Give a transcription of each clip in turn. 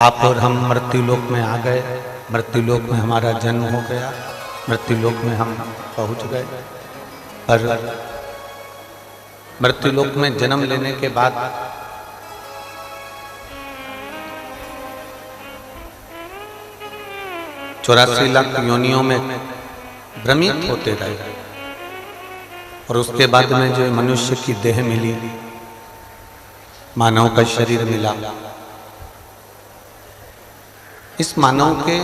आप और हम मृत्युलोक में आ गए, मृत्युलोक में हमारा जन्म हो गया, मृत्युलोक में हम पहुंच गए। पर मृत्युलोक में जन्म लेने के बाद चौरासी लाख योनियों में भ्रमित होते रहे और उसके बाद में जो मनुष्य की देह मिली, मानव का शरीर मिला। इस मानव के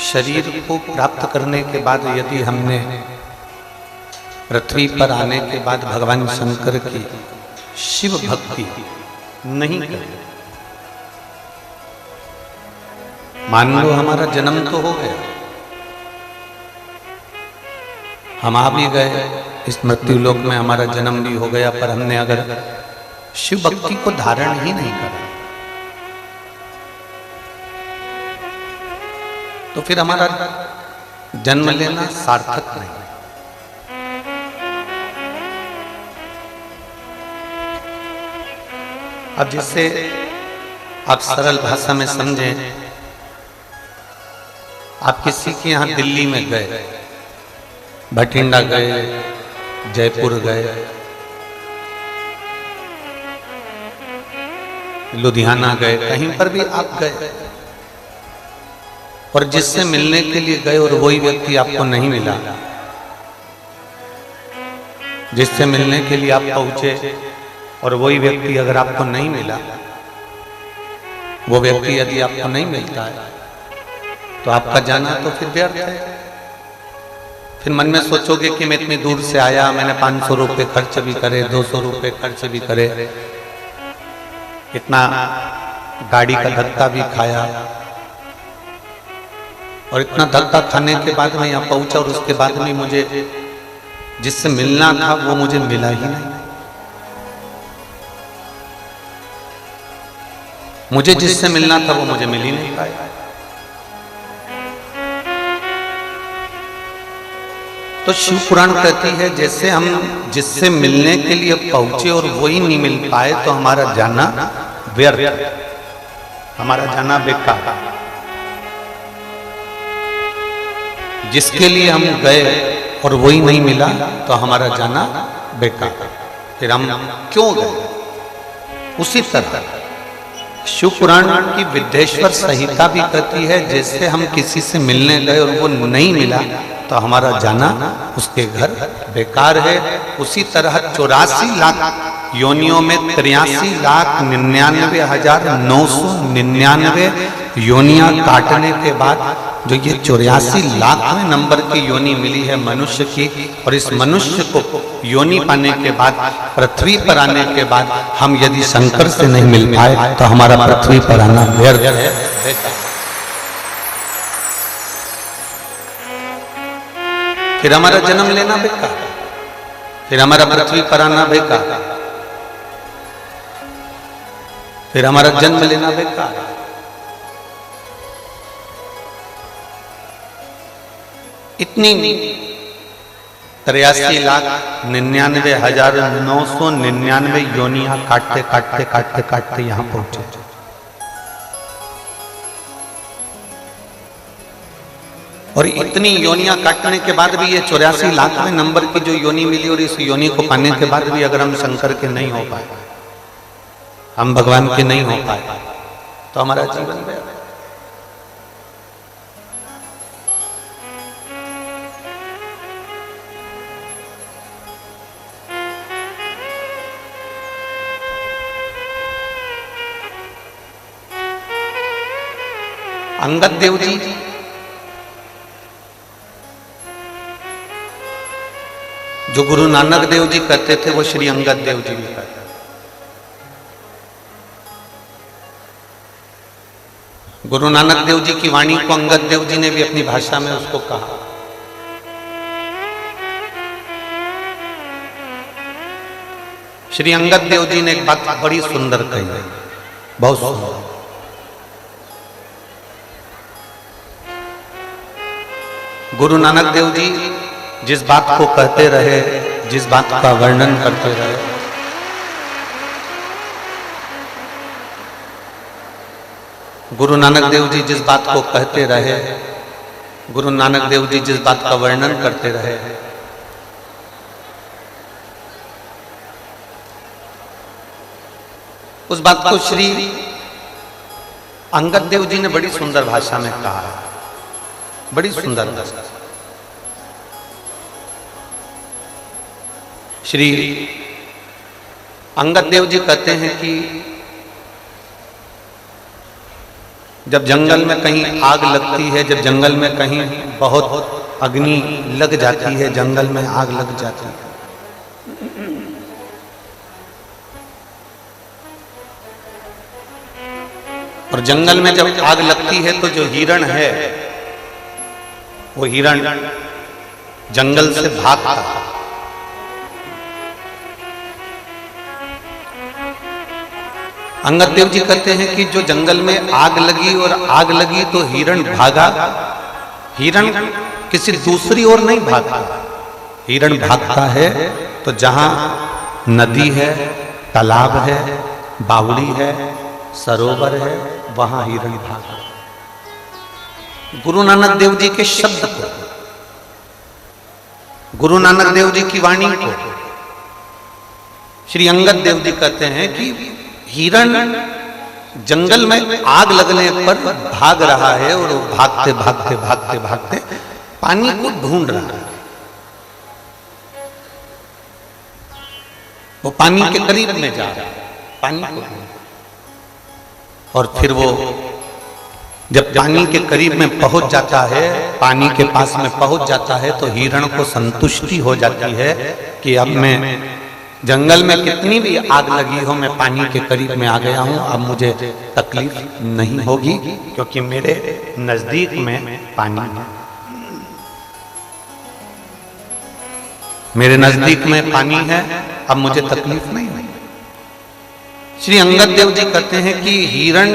शरीर को प्राप्त करने के बाद यदि हमने पृथ्वी पर आने के बाद भगवान शंकर की शिव भक्ति नहीं करी, मान लो हमारा जन्म तो हो गया, हम आ भी गए, इस मृत्यु लोक में हमारा जन्म भी हो गया, पर हमने अगर शिव भक्ति को धारण ही नहीं करा तो फिर हमारा जन्म लेना सार्थक नहीं। अब जिससे आप सरल भाषा में समझें, आप किसी के यहां दिल्ली में गए, भटिंडा गए, जयपुर गए, लुधियाना गए, कहीं पर भी आप गए और जिससे मिलने के लिए गए और वही व्यक्ति आपको नहीं मिला, जिससे मिलने के लिए आप पहुंचे और वही व्यक्ति अगर आपको नहीं मिला, वो व्यक्ति यदि आपको नहीं मिलता है तो आपका जाना तो फिर व्यर्थ है। फिर मन में सोचोगे कि मैं इतनी दूर से आया, मैंने 500 रुपये खर्च भी करे, 200 रुपये खर्च भी करे, इतना गाड़ी का धक्का भी खाया और इतना धक्का खाने के बाद मैं यहाँ पहुंचा और उसके बाद में मुझे जिससे मिलना था वो मुझे मिला ही नहीं। मुझे जिससे मिलना था वो मुझे मिल ही नहीं पाया। तो शिव पुराण कहती है जैसे हम जिससे मिलने के लिए पहुंचे और वही नहीं मिल पाए तो हमारा जाना व्यर्थ, हमारा जाना बेकार। जिसके लिए हम गए और वही नहीं मिला तो हमारा जाना बेकार। फिर हम क्यों गए? उसी तरह शिव पुराण की विद्येश्वर संहिता भी कहती है जैसे हम किसी से मिलने गए और वो नहीं मिला तो हमारा जाना उसके घर बेकार है। उसी तरह 84 लाख योनियों में 83,99,999 योनियां काटने के बाद जो ये 84 लाखवें नंबर की योनि मिली है मनुष्य की, और इस मनुष्य को योनि पाने के बाद पृथ्वी पर आने के बाद हम यदि शंकर से नहीं मिल पाए तो हमारा पृथ्वी पर आना व्यर्थ है। फिर हमारा जन्म लेना बेकार, फिर हमारा पृथ्वी पर आना बेकार, फिर हमारा जन्म लेना बेकार। इतनी 83,99,999 योनियां काटते काटते काटते काटते यहां पहुंचे। और इतनी योनियां काटने के बाद भी ये 84 लाखवें नंबर की जो योनि मिली और इस योनि को पाने के बाद भी अगर हम शंकर के नहीं हो पाए, हम भगवान के नहीं हो पाए तो हमारा जीवन व्यर्थ। अंगद देव जी जो गुरु नानक देव जी कहते थे वो श्री अंगद देव जी भी कहते। गुरु नानक देव जी की वाणी को अंगद देव जी ने भी अपनी भाषा में उसको कहा। श्री अंगद देव जी ने एक बात बड़ी सुंदर कही है, बहुत सुंदर। गुरु नानक देव जी जिस बात को कहते रहे, जिस बात का वर्णन करते रहे, गुरु नानक देव जी जिस बात को कहते रहे, गुरु नानक देव जी जिस बात का वर्णन करते रहे, उस बात को श्री अंगद देव जी ने बड़ी सुंदर भाषा में कहा है, बड़ी सुंदर भाषा। श्री अंगद देव जी कहते हैं कि जब जंगल में कहीं आग लगती है, जब जंगल में कहीं बहुत अग्नि लग जाती है, जंगल में आग लग जाती है, और जंगल में जब आग लगती है तो जो हिरण है वो हिरण जंगल से भागता है। अंगद देव जी कहते हैं कि जो जंगल में आग लगी और आग लगी तो हिरण भागा, हिरण किसी दूसरी ओर नहीं भागता, हिरण भागता है तो जहां नदी है, तालाब है, बावड़ी है, सरोवर है, वहां हिरण भागा। गुरु नानक देव जी के शब्द को, गुरु नानक देव जी की वाणी को श्री अंगद देव जी कहते हैं कि हिरण जंगल में आग लगने पर भाग रहा है और वो भागते भागते भागते भागते पानी को ढूंढ रहा है, वो पानी के करीब में जा रहा है, पानी को ढूंढ, और फिर वो जब पानी के करीब में पहुंच जाता है, पानी के पास में पहुंच जाता है तो हिरण को संतुष्टि हो जाती है कि अब मैं जंगल में कितनी भी आग लगी हो, मैं पानी के करीब में आ गया हूं, अब मुझे तकलीफ नहीं होगी क्योंकि मेरे नजदीक में पानी है, मेरे नजदीक में पानी है, अब मुझे तकलीफ नहीं होगी। श्री अंगद देव जी कहते हैं कि हिरण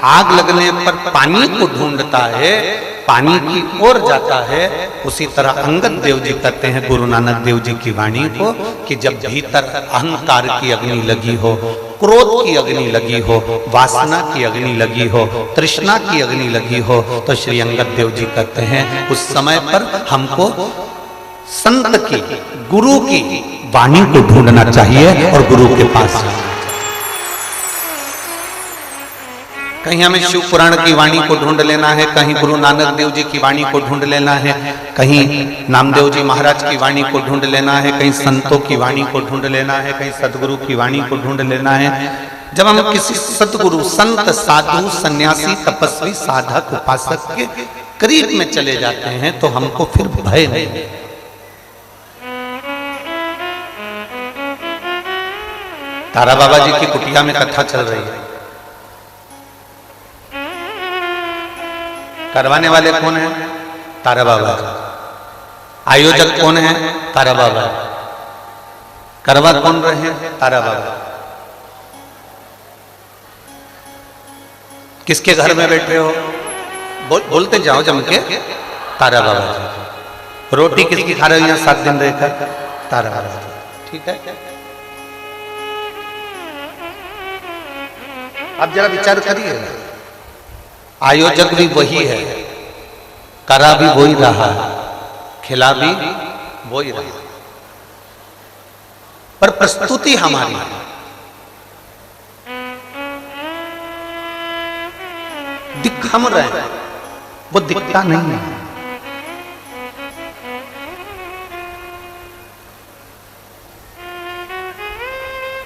आग लगने पर पानी को ढूंढता है, पानी की ओर जाता है, उसी तरह अंगद देव जी कहते हैं गुरु नानक देव जी की वाणी को कि जब भीतर अहंकार की अग्नि लगी हो, क्रोध की अग्नि लगी हो, वासना की अग्नि लगी हो, तृष्णा की अग्नि लगी हो, तो श्री अंगद देव जी कहते हैं उस समय पर हमको संत की, गुरु की वाणी को ढूंढना चाहिए और गुरु के पास जाना चाहिए। कहीं हमें शिव पुराण की वाणी को ढूंढ लेना है, कहीं गुरु नानक देव जी की वाणी को ढूंढ लेना है, कहीं नामदेव जी महाराज की वाणी को ढूंढ लेना है, कहीं संतों की वाणी को ढूंढ लेना है, कहीं सदगुरु की वाणी को ढूंढ लेना है। जब हम किसी सदगुरु, संत, साधु, सन्यासी, तपस्वी, साधक, उपासक के करीब में चले जाते हैं तो हमको फिर भय नहीं। तारा बाबा जी की कुटिया में कथा चल रही है, करवाने वाले कौन है? तारा बाबा। आयोजक कौन है? तारा बाबा। करवा कौन रहे हैं? तारा बाबा। किसके घर में बैठे हो? बोलते जाओ जम के, तारा बाबा। रोटी किसकी खा रहे हो यहाँ 7 दिन रहकर? तारा बाबा। ठीक है, अब जरा विचार करिए, आयोजक भी वही है, करा भी वही रहा है, खिला भी वही रहा, पर प्रस्तुति हमारी है। दिख हम रहे हैं, वो दिखता नहीं है।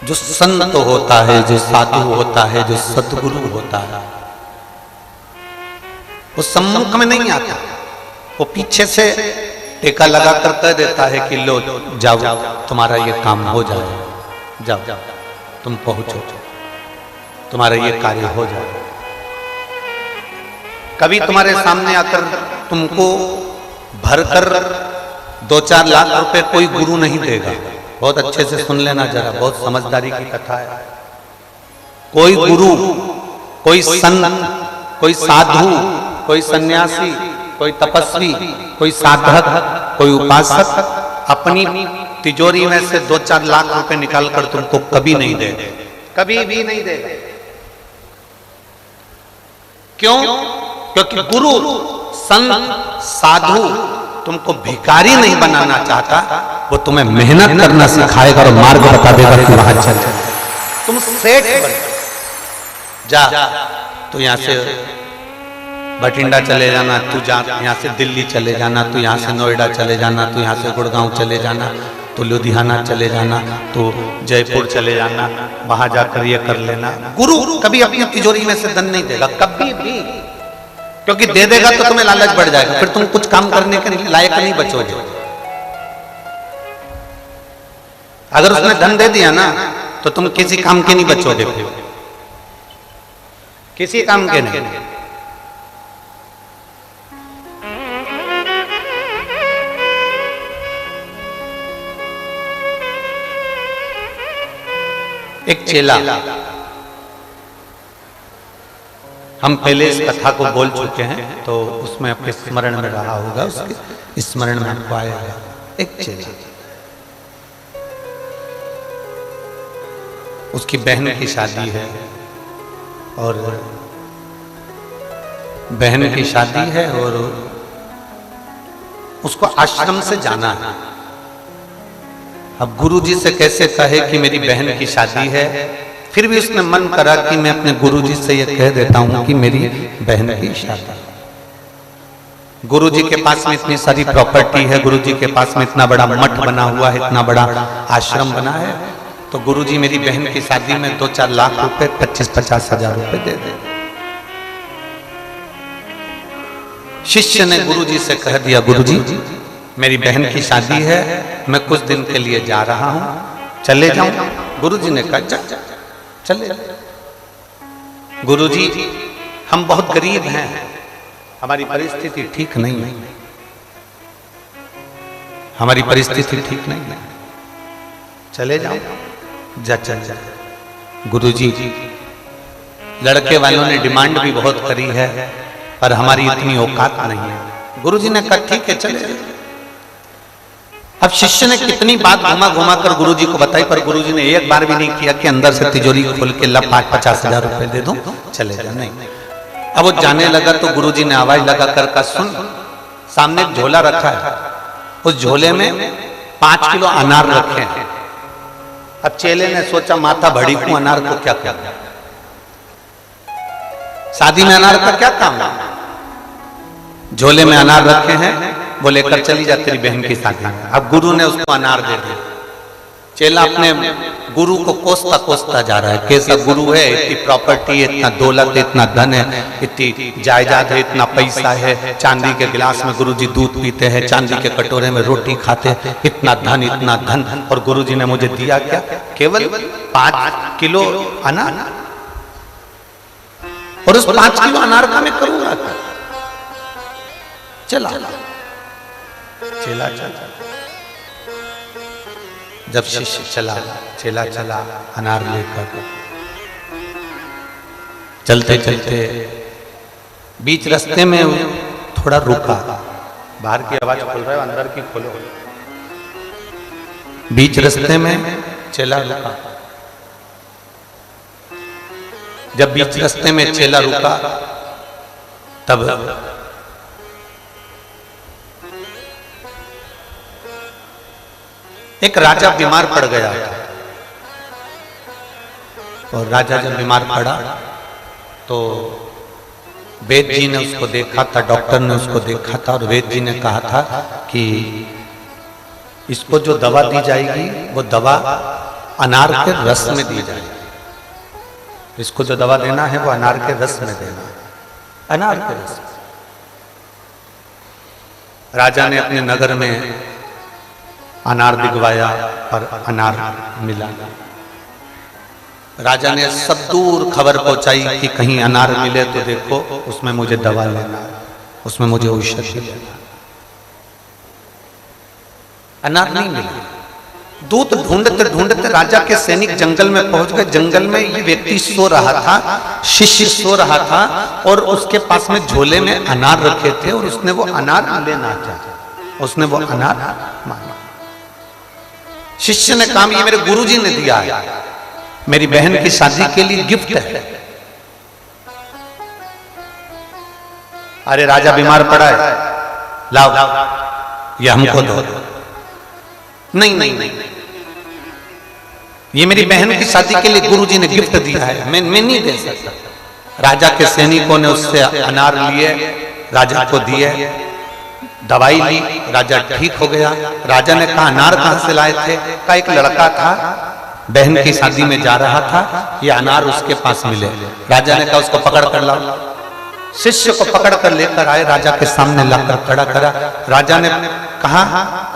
जो संत होता है, जो साधु होता है, जो सद्गुरु होता है, वो सम्मुख में नहीं आता, वो पीछे से टेका लगाकर कह देता है कि लो जाओ, तुम्हारा ये काम हो जाए, जाओ तुम पहुंचो, तुम्हारा ये कार्य हो जाए। कभी तुम्हारे सामने आकर तुमको भरकर 2-4 लाख रुपए कोई गुरु नहीं देगा। बहुत अच्छे से सुन लेना जरा, बहुत समझदारी की कथा है। कोई गुरु, कोई संत, कोई साधु, कोई सन्यासी, कोई तपस्वी, कोई साधक, कोई उपासक अपनी तिजोरी में से 2-4 लाख रुपए निकालकर तुमको कभी नहीं देगा, कभी भी नहीं देगा। क्यों? क्योंकि गुरु संत साधु तुमको भिखारी नहीं बनाना चाहता, वो तुम्हें मेहनत करना सिखाएगा और मार्ग बता देगा कि वहां चल। तुम सेठ बन जा, तो यहां से बठिंडा चले जाना, तू जा यहाँ से दिल्ली चले जाना, तू यहाँ से नोएडा चले जाना, तू यहाँ से गुड़गांव चले जाना, तो लुधियाना चले जाना, तो जयपुर चले जाना, वहां जाकर ये कर लेना। गुरु कभी अपनी तिजोरी में से धन नहीं देगा, कभी भी। क्योंकि दे देगा तो तुम्हें लालच बढ़ जाएगा, फिर तुम कुछ काम करने के लायक नहीं बचोगे। अगर उसने धन दे दिया ना तो तुम किसी काम के नहीं बचोगे, फिर किसी काम के नहीं। एक चेला, हम पहले इस कथा को बोल चुके हैं तो उसमें आपके स्मरण में रहा होगा, उसके स्मरण में आपको आएगा। एक चेला, उसकी बहन की शादी है और बहन की शादी है और उसको आश्रम से जाना है। अब गुरुजी से कैसे कहे कि मेरी बहन की शादी है, फिर भी उसने मन करा कि मैं अपने गुरुजी से ये कह देता हूं कि मेरी बहन की शादी। गुरुजी के पास में इतनी सारी प्रॉपर्टी है, गुरुजी के पास में इतना बड़ा मठ बना हुआ है, इतना बड़ा आश्रम बना है, तो गुरुजी मेरी बहन की शादी में 2-4 लाख रुपए, 25-50 हजार रुपए दे दे। शिष्य ने गुरुजी से कह दिया, गुरुजी मेरी बहन की शादी है, मैं कुछ दिन के लिए जा रहा हूं, चले जाऊं? गुरुजी ने कहा चले। गुरुजी हम बहुत गरीब हैं, हमारी परिस्थिति ठीक नहीं है, हमारी परिस्थिति ठीक नहीं है, चले जाओ। चल। गुरुजी लड़के वालों ने डिमांड भी बहुत करी है, पर हमारी इतनी औकात नहीं है। गुरुजी ने कहा ठीक है चले। अब शिष्य ने कितनी बात घुमा कर गुरुजी को बताई, पर गुरुजी ने एक बार भी नहीं किया कि अंदर से तिजोरी खोल के 50 हजार रुपए दे दूं, चले जा। नहीं। अब वो जाने लगा तो गुरुजी ने आवाज लगा कर कहा, सुन, सामने एक झोला रखा है, उस झोले में 5 किलो अनार रखे हैं। अब चेले ने सोचा माथा भड़ी को अनार को क्या करना, शादी में अनार का क्या काम है? झोले में अनार रखे हैं, वो लेकर चली जा तेरी बहन की शादी में। अब गुरु ने उसको अनार दे दिया। चेला अपने गुरु को कोसता जा रहा है, कैसा गुरु है, इतनी प्रॉपर्टी है, इतना दौलत, इतना धन है, इतनी जायदाद है, इतना पैसा है, चांदी के गिलास में गुरुजी दूध पीते हैं, चांदी के कटोरे में रोटी खाते, इतना धन, और गुरुजी ने मुझे दिया क्या? केवल 5 किलो अनार। और उस 5 किलो अनार का मैं करूंगा क्या? चला जब शिष्य चला, चेला अनार लेकर, चलते बीच रास्ते में थोड़ा रुका। बाहर की आवाज खोल रहे हो, अंदर की खोलो। बीच रास्ते में चेला रुका। जब बीच रास्ते में चेला रुका, तब एक राजा बीमार पड़ गया और राजा जब बीमार पड़ा तो वेद जी ने उसको देखा था, डॉक्टर ने उसको देखा था, और वेद जी ने कहा था कि इसको जो दवा दी जाएगी वो दवा अनार के रस में दी जाएगी। इसको जो दवा देना है वो अनार के रस में देना है, अनार के रस। राजा ने अपने नगर में अनार दिखवाया पर अनार मिला। राजा ने सब दूर खबर पहुंचाई कि कहीं अनार मिले तो देखो, उसमें मुझे दवा लेना, उसमें मुझे औषधि लेना। अनार नहीं मिला। दूत ढूंढते राजा के सैनिक जंगल में पहुंच गए। जंगल में ये व्यक्ति सो रहा था, शिष्य सो रहा था, और उसके पास में झोले में अनार रखे थे और उसने वो अनार लेना चाहा, उसने वो अनार मांगा। शिष्य ने कहा ये मेरे गुरुजी ने दिया है, मेरी बहन की शादी के लिए गिफ्ट है। अरे राजा बीमार पड़ा है, लाओ ये हमको दो। नहीं नहीं नहीं, ये मेरी बहन की शादी के लिए गुरुजी ने गिफ्ट दिया है, मैं नहीं दे सकता। राजा के सैनिकों ने उससे अनार लिए, राजा को दिए, दवाई ली, राजा ठीक हो गया। राजा ने कहा अनार कहां से लाए थे? का एक लड़का था, बहन की शादी में जा रहा था, ये अनार उसके पास मिले। राजा ने कहा उसको पकड़ कर लाओ। शिष्य को पकड़ कर लेकर आए, राजा के सामने लाकर खड़ा करा। राजा ने कहा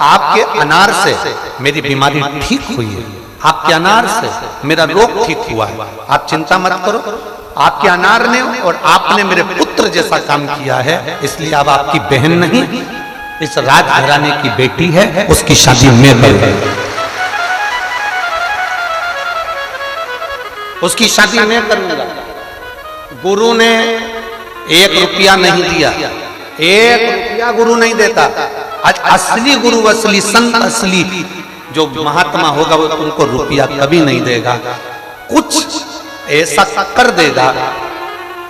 आपके अनार से मेरी बीमारी ठीक हुई है, आपके अनार से मेरा रोग ठीक हुआ है, आप चिंता मत करो। आपके अनार ने और आपने मेरे पुत्र जैसा काम किया है, इसलिए अब आपकी बहन नहीं, इस राजघराने की बेटी है, उसकी शादी मैं करूंगा, उसकी शादी मैं करूंगा। गुरु ने 1 रुपया नहीं दिया, 1 रुपया गुरु नहीं देता। आज असली गुरु, असली संत, असली जो महात्मा होगा वो तुमको रुपया कभी नहीं देगा, कुछ ऐसा कर देगा।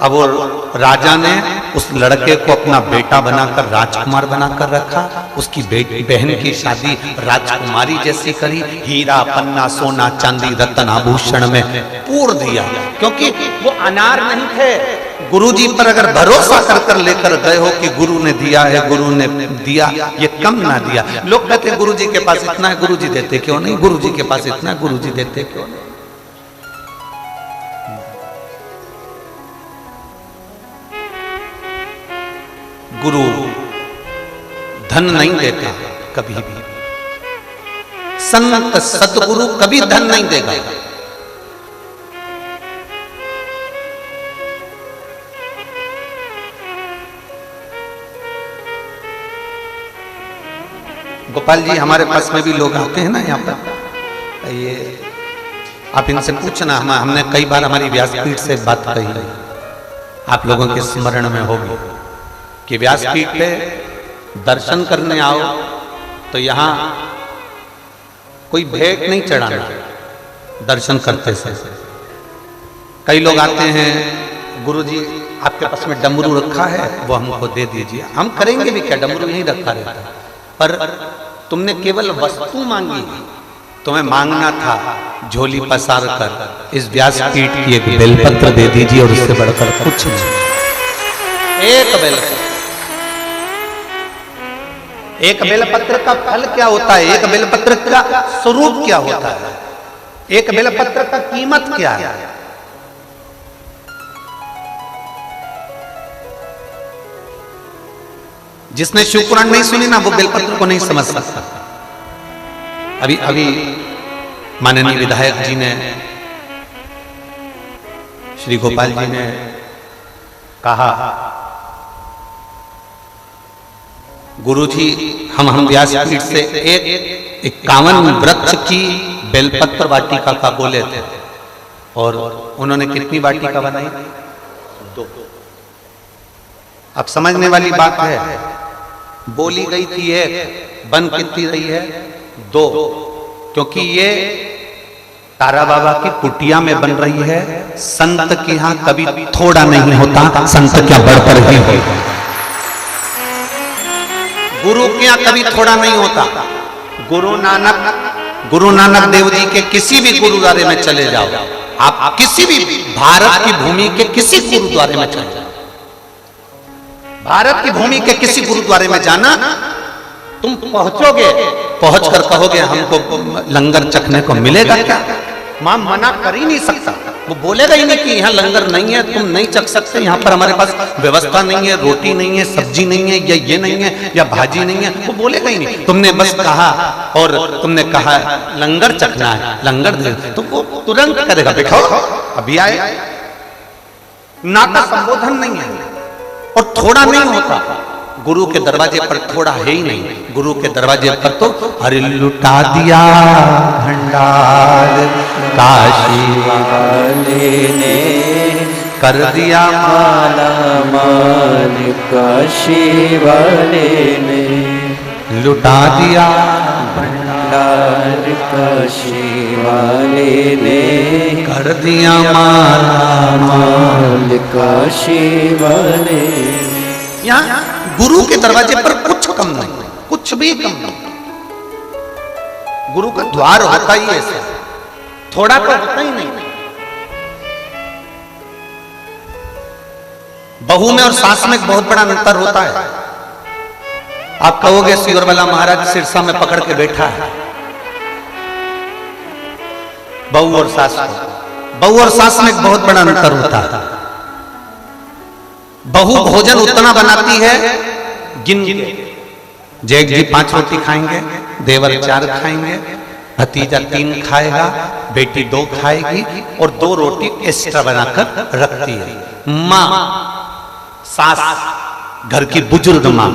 अब वो राजा ने उस लड़के को अपना बेटा बनाकर राजकुमार बनाकर रखा, उसकी बहन की शादी राजकुमारी जैसी करी, हीरा पन्ना सोना चांदी रत्न आभूषण में पूर दिया, क्योंकि वो अनार नहीं थे। गुरुजी पर अगर भरोसा कर कर लेकर गए हो कि गुरु ने दिया है, गुरु ने दिया, ये कम ना दिया। लोग कहते हैं गुरुजी के पास इतना है, गुरुजी देते क्यों नहीं? गुरुजी के पास इतना है, गुरुजी देते क्यों नहीं? गुरु धन नहीं देता कभी भी, संत सतगुरु कभी धन नहीं देगा। गोपाल जी हमारे पास में भी लोग आते हैं ना यहाँ पर, ये आप इनसे पूछना, हमने कई बार हमारी व्यासपीठ से बात कही, आप लोगों के स्मरण में होगी कि व्यासपीठ पे दर्शन करने आओ तो यहाँ कोई भेंट नहीं चढ़ाना दर्शन करते से। कई लोग आते हैं, गुरुजी आपके पास में डमरू रखा है वो हमको दे दीजिए। हम करेंगे भी क्या, डमरू नहीं रखा रहता, पर तुमने केवल वस्तु मांगी, तुम्हें मांगना था झोली पसार कर इस व्यासपीठ की एक बेलपत्र दे दीजिए, और उससे बढ़कर कुछ नहीं। एक बेलपत्र, एक बेलपत्र का फल क्या होता है, एक बेलपत्र का स्वरूप क्या होता है, एक बेलपत्र का कीमत क्या है? जिसने शिव पुराण नहीं सुनी ना, वो बेलपत्र को नहीं समझ सकता। अभी माननीय विधायक जी ने, श्री गोपाल जी ने कहा, गुरुजी हम व्यासपीठ से एक 51 वृक्ष की बेलपत्र वाटिका का बोले थे, और उन्होंने कितनी वाटिका बनाई? 2। अब समझने वाली बात है, बोली गई थी एक, बन कितनी रही है? 2, क्योंकि ये तारा बाबा की कुटिया में बन रही है। संत के यहाँ कभी थोड़ा नहीं होता, संत क्या बढ़कर ही होगा। गुरु के यहाँ कभी थोड़ा नहीं होता। गुरु नानक देव जी के किसी भी गुरुद्वारे में चले जाओ, आप किसी भी भारत की भूमि के किसी गुरुद्वारे में चले जाओ, भारत की भूमि के किसी गुरुद्वारे में जाना, तुम पहुंचोगे, पहुंचकर कहोगे हमको लंगर चखने को मिलेगा क्या? मां मना कर ही नहीं सकता, वो बोलेगा ही नहीं कि यहाँ लंगर नहीं है, तुम नहीं चख सकते, यहाँ पर हमारे पास व्यवस्था नहीं है, रोटी नहीं है, सब्जी नहीं है, या ये नहीं है, या भाजी नहीं है, वो बोलेगा ही नहीं। तुमने बस कहा, और तुमने कहा लंगर चखना है, लंगर दे, तो वो तुरंत करेगा, बैठो अभी आए। ना का संबोधन नहीं है, और थोड़ा नहीं होता। गुरु के दरवाजे पर थोड़ा है ही नहीं, गुरु के दरवाजे पर तो अरे लुटा दिया भंडार काशी वाले ने, कर दिया माला माल काशी वाले ने, लुटा दिया भंडार काशी वाले ने, कर दिया माला माल काशी वाले। यहाँ गुरु के दरवाजे पर कुछ कम नहीं, कुछ भी कम नहीं। गुरु का द्वार होता ही ऐसा, थोड़ा तो होता ही नहीं। बहू में और सास में बहुत बड़ा अंतर होता है। आप कहोगे सियोर वाला महाराज सिरसा में पकड़ के बैठा है बहू और सास को। बहू और सास में एक बहुत बड़ा अंतर होता है। बहू भोजन उतना बनाती है गिन के, जेठ जी 5 रोटी खाएंगे, देवर 4 खाएंगे, भतीजा 3 खाएगा, बेटी 2 खाएगी और 2 रोटी एक्स्ट्रा बनाकर रखती है। माँ सास घर की बुजुर्ग माँ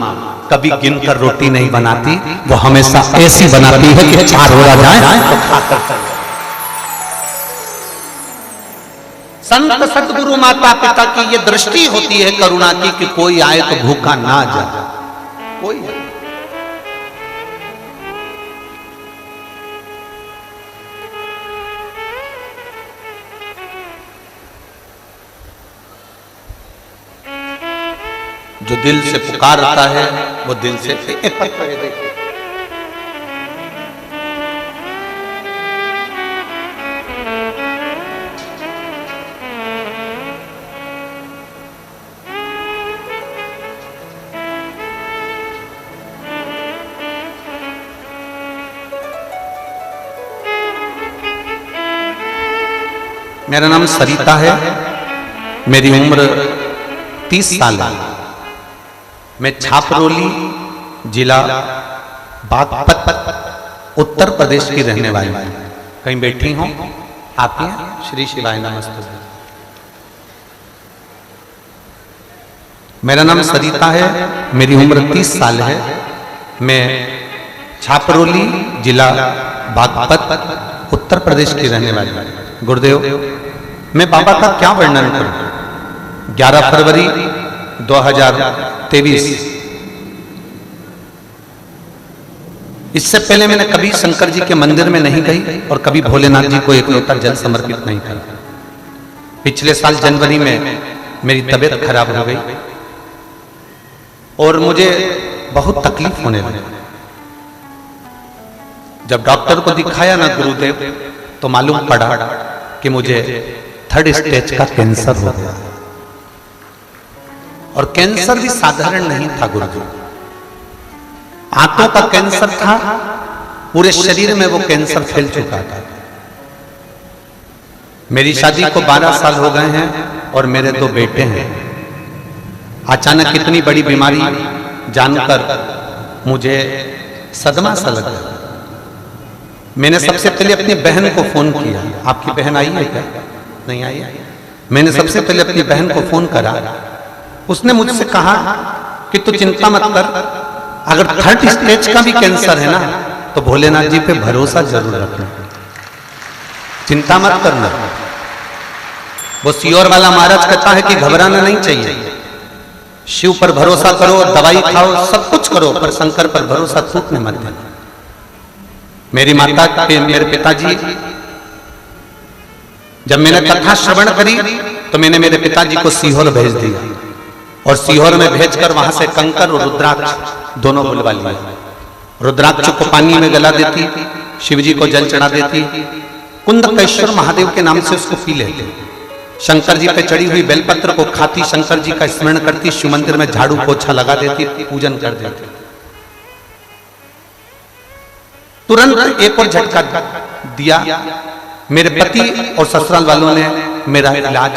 कभी गिनकर रोटी नहीं बनाती, वो हमेशा ऐसी बनाती है कि 4 हो जाए तो खाकर चले। संत सतगुरु माता पिता की ये दृष्टि होती है करुणा की कि कोई आए तो भूखा ना जाए। कोई जो दिल से पुकारता है वो दिल से देखिए। मेरा नाम सरिता है, मेरी उम्र 30 साल है। मैं छापरोली जिला बागपत उत्तर प्रदेश की रहने वाली हूँ। कहीं बैठी हूँ आप यहाँ? श्री शिवाय नमस्ते। मेरा नाम सरिता है, मेरी उम्र 30 साल है। मैं छापरोली जिला बागपत उत्तर प्रदेश की रहने वाली हूँ। गुरुदेव, मैं बाबा का क्या वर्णन करूं? 11 फरवरी 2023। इससे पहले मैंने कभी शंकर जी के मंदिर में नहीं गई और कभी भोलेनाथ जी को एक लोटा जल समर्पित नहीं किया। पिछले साल जनवरी में मेरी तबीयत खराब हो गई और मुझे बहुत तकलीफ होने लगी। जब डॉक्टर को दिखाया ना गुरुदेव, तो मालूम पड़ा कि मुझे 3rd स्टेज का कैंसर हो गया। और कैंसर भी साधारण नहीं था गुरुदेव, आंतों का कैंसर था, पूरे शरीर में वो कैंसर फैल चुका था। मेरी शादी को 12 साल हो गए हैं और मेरे 2 बेटे हैं। अचानक इतनी बड़ी बीमारी जानकर मुझे सदमा सा लगा। मैंने सबसे पहले अपनी बहन को फोन किया। आपकी बहन आई है क्या? नहीं आई है। मैंने सबसे पहले अपनी बहन को फोन करा। उसने मुझसे कहा कि तू चिंता मत कर, अगर 3rd स्टेज का भी कैंसर है ना तो भोलेनाथ जी पे भरोसा जरूर रखना, चिंता मत करना। वो सियोर वाला महाराज कहता है कि घबराना नहीं चाहिए, शिव पर भरोसा करो, दवाई खाओ, सब कुछ करो, पर शंकर पर भरोसा टूटने मत देना। मेरी माता के मेरे पिताजी, जब मैंने कथा श्रवण करी तो मैंने मेरे पिताजी को सीहोर भेज दिया और सीहोर में भेजकर वहां से कंकर और रुद्राक्ष दोनों बुलवा लिया। रुद्राक्ष को पानी में गला देती, शिवजी को जल चढ़ा देती, कुंदकेश्वर महादेव के नाम से उसको पी लेते, शंकर जी पे चढ़ी हुई बेलपत्र को खाती, शंकर जी का स्मरण करती, शिव मंदिर में झाड़ू पोछा लगा देती, पूजन कर देती। तुरंत एक और झटका दिया। मेरे पति और ससुराल वालों ने मेरा इलाज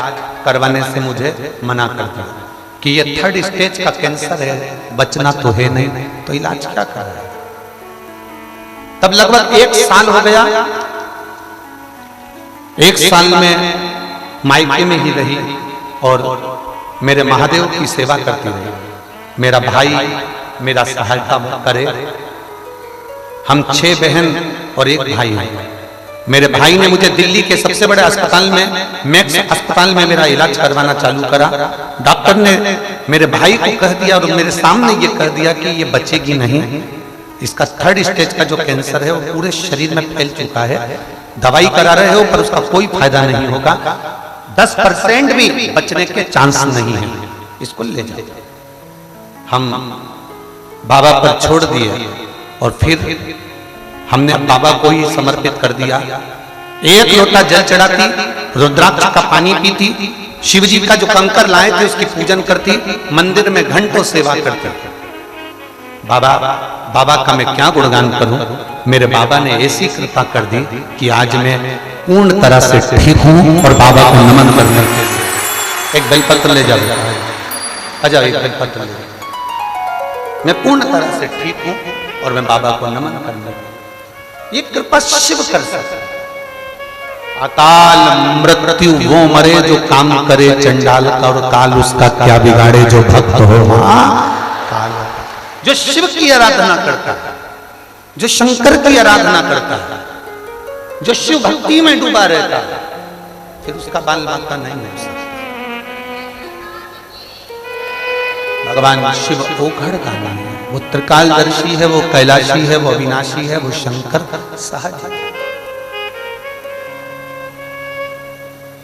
करवाने से मुझे मना कर दिया कि ये 3rd स्टेज का कैंसर है, बचना तो है नहीं, तो इलाज क्या कर रहा है। तब लगभग 1 साल हो गया। 1 साल में मायके में ही रही और मेरे महादेव की सेवा करती रही। मेरा भाई मेरा सहायता करे। हम 6 बहन और 1 भाई हैं। मेरे भाई ने मुझे दिल्ली के सबसे बड़े अस्पताल में, मैक्स अस्पताल में मेरा इलाज करवाना चालू करा। डॉक्टर ने मेरे भाई को कह दिया और मेरे सामने ये कह दिया कि ये बचेगी नहीं, इसका 3rd स्टेज का जो कैंसर है वो पूरे शरीर में फैल चुका है, दवाई करा रहे हो पर उसका कोई फायदा नहीं होगा, 10% भी बचने के चांस नहीं है, इसको ले जाओ। हम बाबा पर छोड़ दिए और फिर हमने बाबा को ही समर्पित कर दिया। एक लोटा जल चढ़ाती, रुद्राक्ष का पानी पीती, शिव जी का जो कंकर लाए थे उसकी पूजन करती, मंदिर में घंटों सेवा करती। बाबा का मैं क्या गुणगान करूं। मेरे बाबा ने ऐसी कृपा कर दी कि आज मैं पूर्ण तरह से ठीक हूं और बाबा को नमन करने के लिए एक बेलपत्र ले जाओ, आ जाओ, एक बेलपत्र ले जाओ। मैं पूर्ण तरह से ठीक हूं और मैं बाबा को नमन करने, ये कृपा शिव कर सकता। अकाल मृत्यु वो मरे जो काम करे चंडाल का, और काल उसका क्या बिगाड़े जो भक्त हो। काल जो शिव की आराधना करता है, जो शंकर की आराधना करता है, जो शिव भक्ति में डूबा रहता है, फिर उसका बाल बांका नहीं हो सकता। भगवान शिव ओघड़ का नाम है, वो त्रिकालदर्शी है, वो कैलाशी है, वो अविनाशी है, वो शंकर सहज है।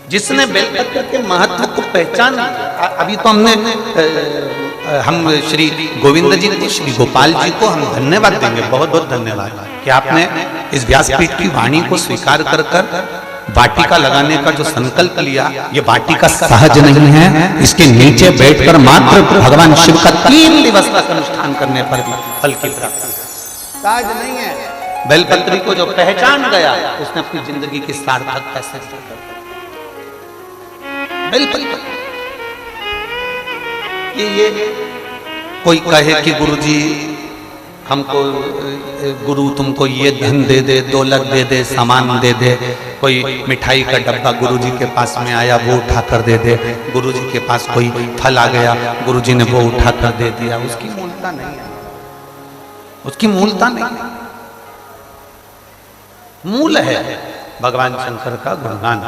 जिसने बेलपत्र के महत्व को पहचान, अभी तो हम श्री गोविंद जी को, श्री गोपाल जी को हम धन्यवाद देंगे, बहुत बहुत धन्यवाद कि आपने इस व्यासपीठ की वाणी को स्वीकार कर वाटिका लगाने का जो संकल्प लिया। ये वाटिका सहज नहीं है, इसके नीचे बैठकर मात्र भगवान शिव का 3 दिवस का अनुष्ठान करने पर भी फल की प्राप्ति सहज नहीं है। बेलपत्री को जो पहचान गया उसने अपनी जिंदगी की सार्थक कैसे कर। ये कोई कहे कि गुरुजी हमको, गुरु तुमको ये धन दे दे, दौलत दे दे, सामान दे दे, कोई मिठाई का डब्बा गुरुजी के पास में आया वो उठा कर दे दे, गुरुजी के पास कोई फल आ गया गुरुजी ने वो उठा कर दे दिया, उसकी मूलता नहीं है, उसकी मूलता नहीं है। मूल है भगवान शंकर का गुणगान,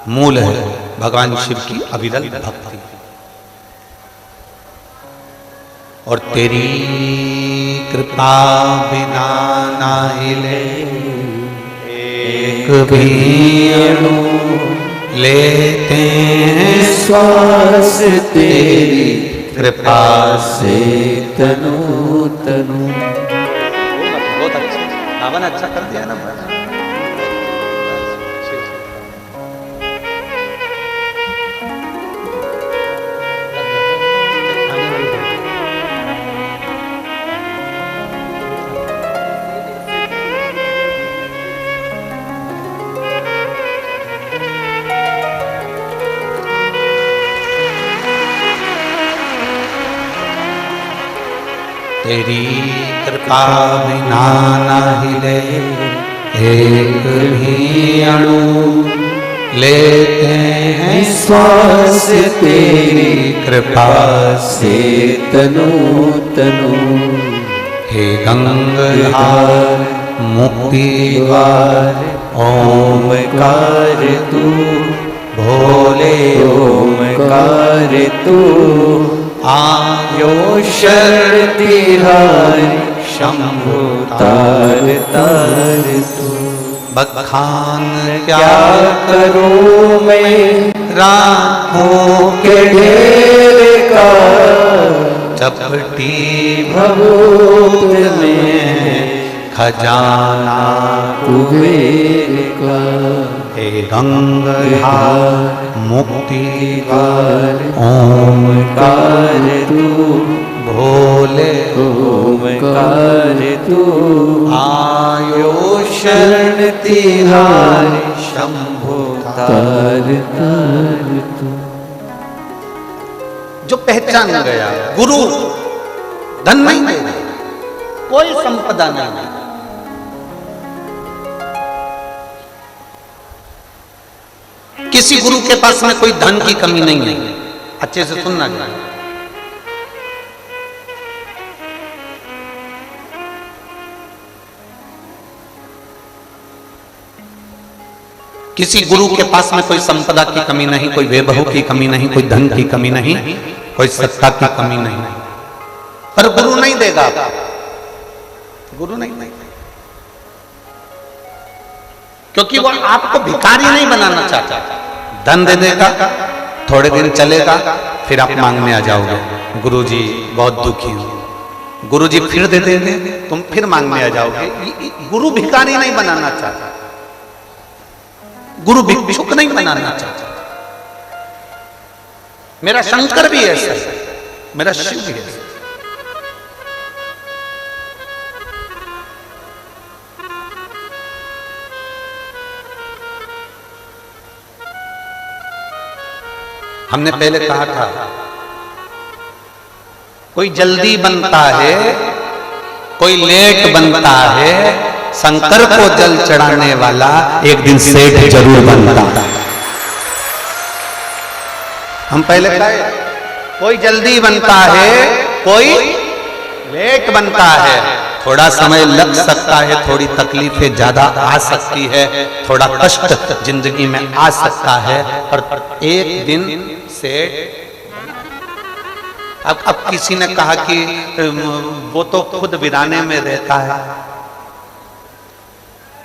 मूल है भगवान शिव की अविरल भक्ति। और तेरी कृपा बिना ना हिले एक भी अणु, लेते हैं श्वास तेरी कृपा से तनु तनु। बहुत अच्छा, रावण अच्छा कर दिया ना। तेरी कृपा बिना ना हिले एक भी अणु, लेते हैं श्वास तेरी कृपा से तनु तनु। हे गंगाधार मुक्ति द्वार ओमकार तू, भोले ओमकार तू, आयो शरण तिहारी शंभु तार तार तू। बखान क्या करूं मैं राहों के ढेर का, चपटी भभूत में खजाना कुबेर का। हे गंगाधार मुक्ति द्वार ओमकार तू, भोले ओमकार तू, आयो शरण तिहारी शंभु तार तार तू। जो पहचान गया गुरु धन नहीं देगा, कोई संपदा नहीं, किसी गुरु के पास में कोई धन की कमी नहीं है। अच्छे से सुनना चाहिए। किसी गुरु के पास में कोई संपदा की कमी नहीं, कोई वैभव की कमी नहीं, कोई धन की कमी नहीं, कोई सत्ता की कमी नहीं, पर गुरु नहीं देगा, गुरु नहीं देगा, क्योंकि वो आपको भिखारी नहीं बनाना चाहता। धन दे देगा, थोड़े दिन चलेगा, फिर आप मांगने आ जाओगे। गुरुजी बहुत दुखी हूं। गुरुजी फिर दे देंगे, तुम फिर मांगने आ जाओगे। गुरु भिखारी नहीं बनाना चाहता, गुरु भिक्षुक नहीं बनाना चाहता। मेरा शंकर भी ऐसा है, मेरा शिव भी ऐसा। हमने पहले कहा था कोई जल्दी बनता है, कोई लेट बनता है, शंकर को जल चढ़ाने वाला एक दिन सेठ जरूर बनता है। हम पहले कहे कोई जल्दी बनता है, कोई लेट बनता है, थोड़ा समय लग सकता है, थोड़ी तकलीफें ज्यादा आ सकती है, थोड़ा कष्ट जिंदगी में आ सकता है, पर एक दिन से अब किसी ने कहा कि वो तो खुद वीराने में रहता है।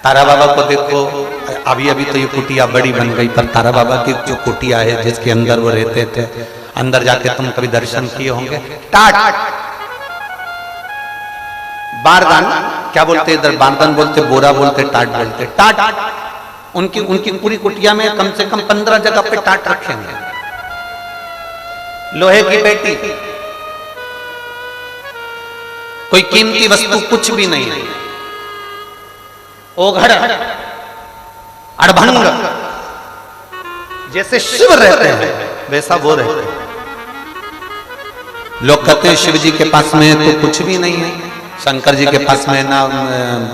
तारा बाबा को देखो, अभी अभी तो ये कुटिया बड़ी बन गई, पर तारा बाबा की जो कुटिया है जिसके अंदर वो रहते थे, अंदर जाके तुम कभी दर्शन किए होंगे। टाट बारदान क्या बोलते, इधर बारदान बोलते, बोरा बोलते, टाट बोलते। टाट उनकी पूरी कुटिया में कम से कम 15 जगह पे टाट रखे हैं। लोहे की पेटी, कोई कीमती वस्तु कुछ भी नहीं है। ओघड़ अड़भंग, जैसे शिव रहते हैं वैसा वो रहते हैं। लोग कहते हैं शिव जी के पास में तो कुछ भी नहीं है, शंकर जी के पास में ना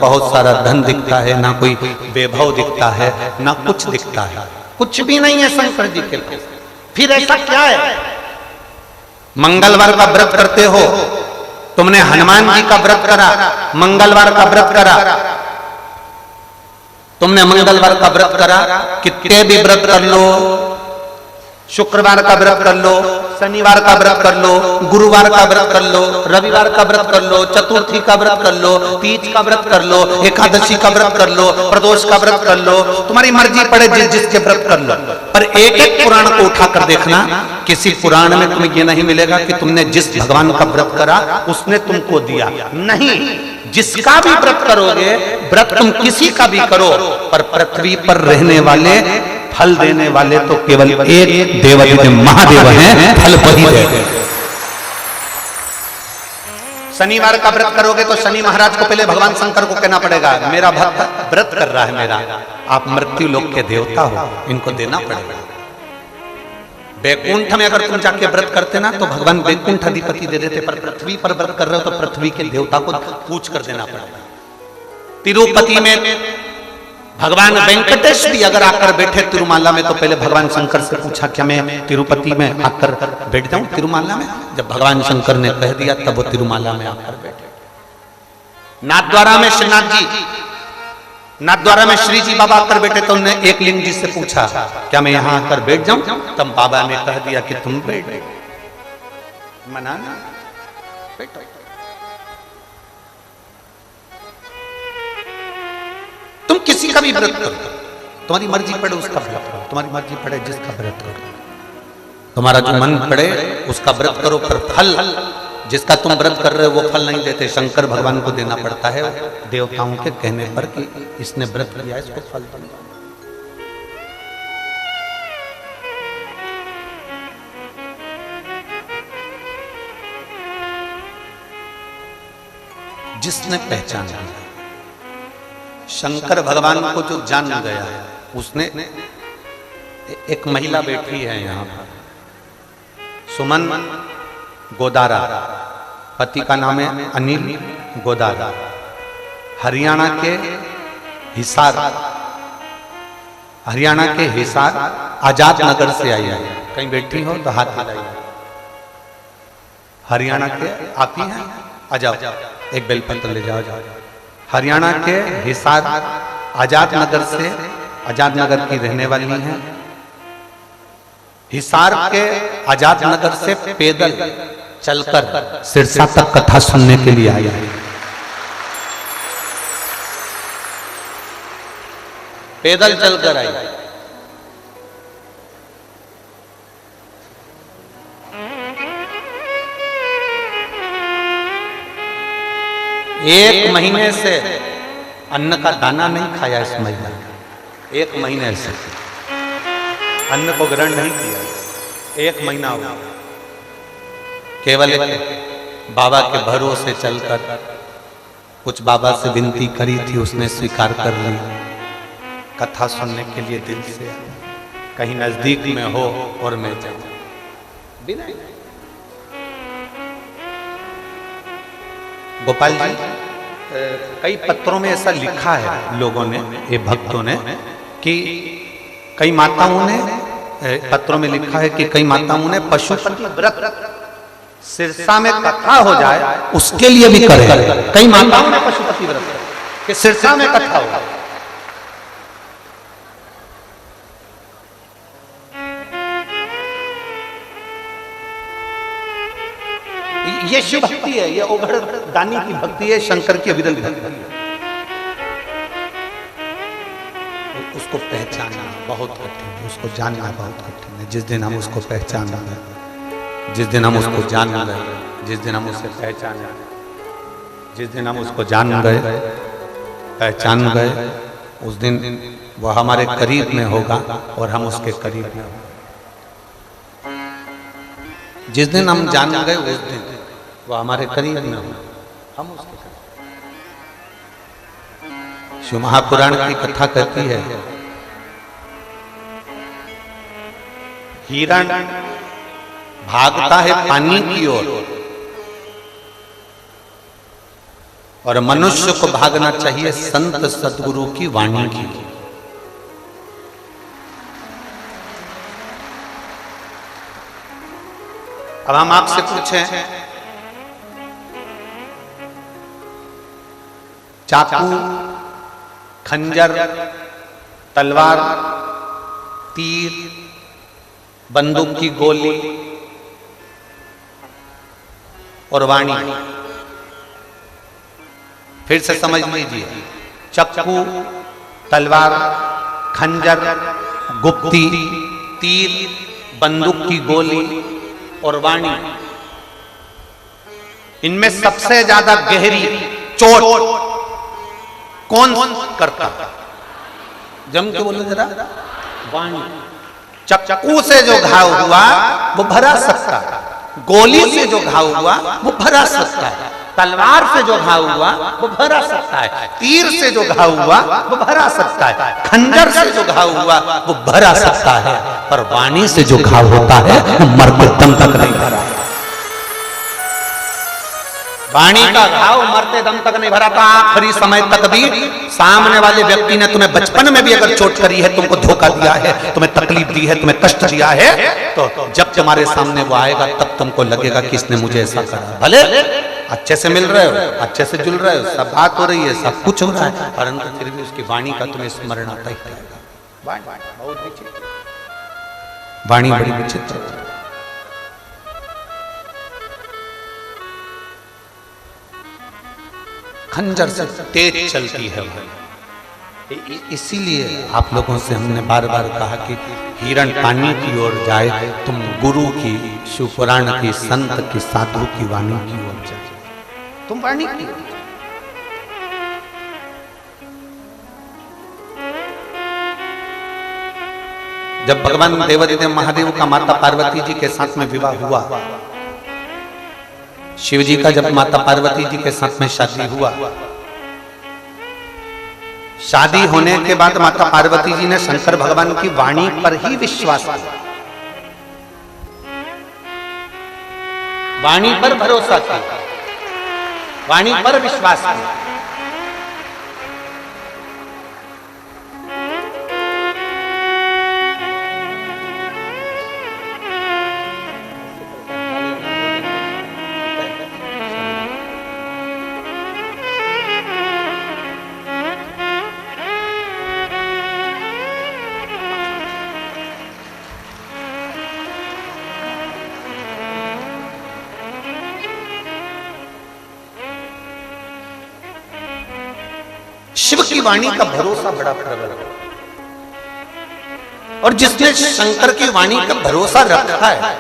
बहुत सारा धन दिखता है, ना कोई वैभव दिखता है, ना कुछ दिखता है, कुछ भी नहीं है शंकर जी के पास। फिर ऐसा क्या है? मंगलवार का व्रत करते हो, तुमने हनुमान जी का व्रत करा, मंगलवार का व्रत करा, तुमने मंगलवार का व्रत करा, कितने भी व्रत कर लो, शुक्रवार का व्रत कर लो, शनिवार का व्रत कर लो, गुरुवार का व्रत कर लो, रविवार का व्रत कर लो, चतुर्थी का व्रत कर लो, तीज का व्रत कर लो, एकादशी का व्रत कर लो, प्रदोष का व्रत कर लो, तुम्हारी मर्जी पड़े जिस जिसके व्रत कर लो। पर एक एक पुराण को उठाकर देखना, किसी पुराण में तुम्हें यह नहीं मिलेगा कि तुमने जिस भगवान का व्रत करा उसने तुमको दिया। नहीं, जिसका भी व्रत करोगे, व्रत तुम किसी का भी करो, पर पृथ्वी पर रहने वाले, फल देने वाले तो केवल एक देवाधिदेव महादेव हैं, फल वही देते। शनिवार का व्रत करोगे तो शनि महाराज को पहले भगवान शंकर को कहना पड़ेगा, मेरा भक्त व्रत कर रहा है मेरा, आप मृत्यु लोक के देवता हो, इनको देना पड़ेगा। वैकुंठ में अगर तुम जाके व्रत करते ना तो भगवान वैकुंठ अधिपति दे देते, पर पृथ्वी पर व्रत कर रहे हो तो पृथ्वी के देवता को पूछ कर देना पड़ेगा। तिरुपति में भगवान वेंकटेश भी अगर आकर बैठे तिरुमाला में तो पहले भगवान शंकर से पूछा क्या मैं तिरुपति में आकर बैठ जाऊं तिरुमाला में? जब भगवान शंकर ने कह दिया तब वो तिरुमाला में आकर बैठे। नाथद्वारा में श्रीनाथ जी, नाथद्वारा में श्री जी बाबा आकर बैठे तो उन्होंने एक लिंग जी से पूछा क्या मैं यहां आकर बैठ जाऊं? तब बाबा ने कह दिया कि तुम बैठ, मना ना, बैठो। तुम किसी का भी व्रत करो, तुम्हारी मर्जी पड़े उसका व्रत करो, तुम्हारी मर्जी पड़े जिसका व्रत करो, तुम्हारा जो मन पड़े उसका व्रत करो, पर फल जिसका तुम व्रत कर रहे हो वो फल नहीं देते, शंकर भगवान को देना पड़ता है देवताओं के कहने पर कि इसने व्रत किया इसको फल दूंगा। जिसने पहचान लिया, शंकर भगवान को जो जान गया, उसने, एक महिला बैठी है यहाँ पर, सुमन गोदारा, पति का नाम है अनिल गोदारा, हरियाणा के हिसार, हरियाणा के हिसार आजाद नगर से आई है। कहीं बैठी हो तो हाथ मिलाइए। हरियाणा के आप ही हैं? आ जाओ, एक बेलपत्र ले जाओ। हरियाणा के हिसार आजाद नगर से, आजाद नगर की रहने वाली हैं। हिसार के आजाद नगर से पैदल चलकर सिरसा तक कथा सुनने के लिए आई है। पैदल चलकर आई। 1 महीने से अन्न का दाना नहीं खाया इस महिला ने। 1 महीने से अन्न को ग्रहण नहीं किया, 1 महीना हुआ। केवल बाबा के भरोसे चलकर कुछ बाबा से विनती करी थी, उसने स्वीकार कर ली। कथा सुनने के लिए दिल से कहीं नजदीक में हो और मैं जाऊं बिना। गोपाल जी, कई पत्रों में ऐसा लिखा है लोगों ने, ये भक्तों ने, कि कई माताओं ने पत्रों में लिखा है कि कई माताओं ने पशुपति व्रत सिरसा में कथा हो जाए उसके लिए भी करे। कई माताओं ने पशुपति व्रत कि सिरसा में कथा हो। ये शिव भक्ति है, ये ओघड़ दानी की भक्ति है, शंकर की अविरल भक्ति है। उसको पहचानना बहुत कठिन है, उसको जानना बहुत कठिन है। जिस दिन हम उसको पहचान गए, जिस दिन हम उसको जान गए, जिस दिन हम उसे पहचान गए, जिस दिन हम उसको जान गए, पहचान गए, उस दिन वह हमारे करीब में होगा और हम उसके करीब में होंगे। जिस दिन हम जान गए उस दिन वह हमारे करीब में होगा, हम उसके करीब। शिव महापुराण की कथा कहती है, हिरण भागता है पानी की ओर और मनुष्य को भागना चाहिए संत सद्गुरु की वाणी की। अब हम आपसे पूछें, चाकू, खंजर, तलवार, तीर, बंदूक की गोली और वाणी, फिर से समझ लीजिए, चाकू, तलवार, खंजर, गुप्ती, तीर, बंदूक की गोली और वाणी, इनमें सबसे ज्यादा गहरी चोट कौन करता? जम के बोलो जरा। वाणी। चाकू से जो घाव हुआ वो भरा सकता है, गोली से जो घाव हुआ वो भरा सकता है, तलवार से जो घाव हुआ वो भरा सकता है, तीर से जो घाव हुआ वो भरा सकता है, खंजर से जो घाव हुआ वो भरा सकता है, पर वाणी से जो घाव होता है वो मरते दम तक नहीं भरा। वाणी का घाव मरते दम तक नहीं भरा था, आखिरी समय तक भी। सामने वाले व्यक्ति ने तुम्हें बचपन में भी अगर चोट करी है, तुमको धोखा दिया है, तुम्हें तकलीफ दी है, तुम्हें कष्ट दिया है, तो जब तुम्हारे सामने वो आएगा तब तुमको लगेगा कि इसने मुझे ऐसा करा। भले अच्छे से मिल रहे हो, अच्छे से जुल रहे हो, सब बात हो रही है, सब कुछ हो रहा है, परंतु फिर भी उसकी वाणी का तुम्हें स्मरण आता ही रहेगा। वाणी बड़ी विचित्र है। खंजर से तेज चलती है, इसीलिए आप लोगों से हमने बार बार कहा कि हिरण पानी की ओर जाए, तुम गुरु की, शिवपुराण की, संत की, साधु की वाणी की ओर जाए, तुम वाणी की। जब भगवान देवादिदेव महादेव का माता पार्वती जी के साथ में विवाह हुआ, शिव जी का जब माता पार्वती जी के साथ में शादी हुआ, शादी होने के बाद माता पार्वती जी ने शंकर भगवान की वाणी पर ही विश्वास किया, वाणी पर भरोसा किया, वाणी पर विश्वास किया। शिव की वाणी का भरोसा बड़ा प्रबल है, और जिसने शंकर की वाणी का भरोसा रखा है,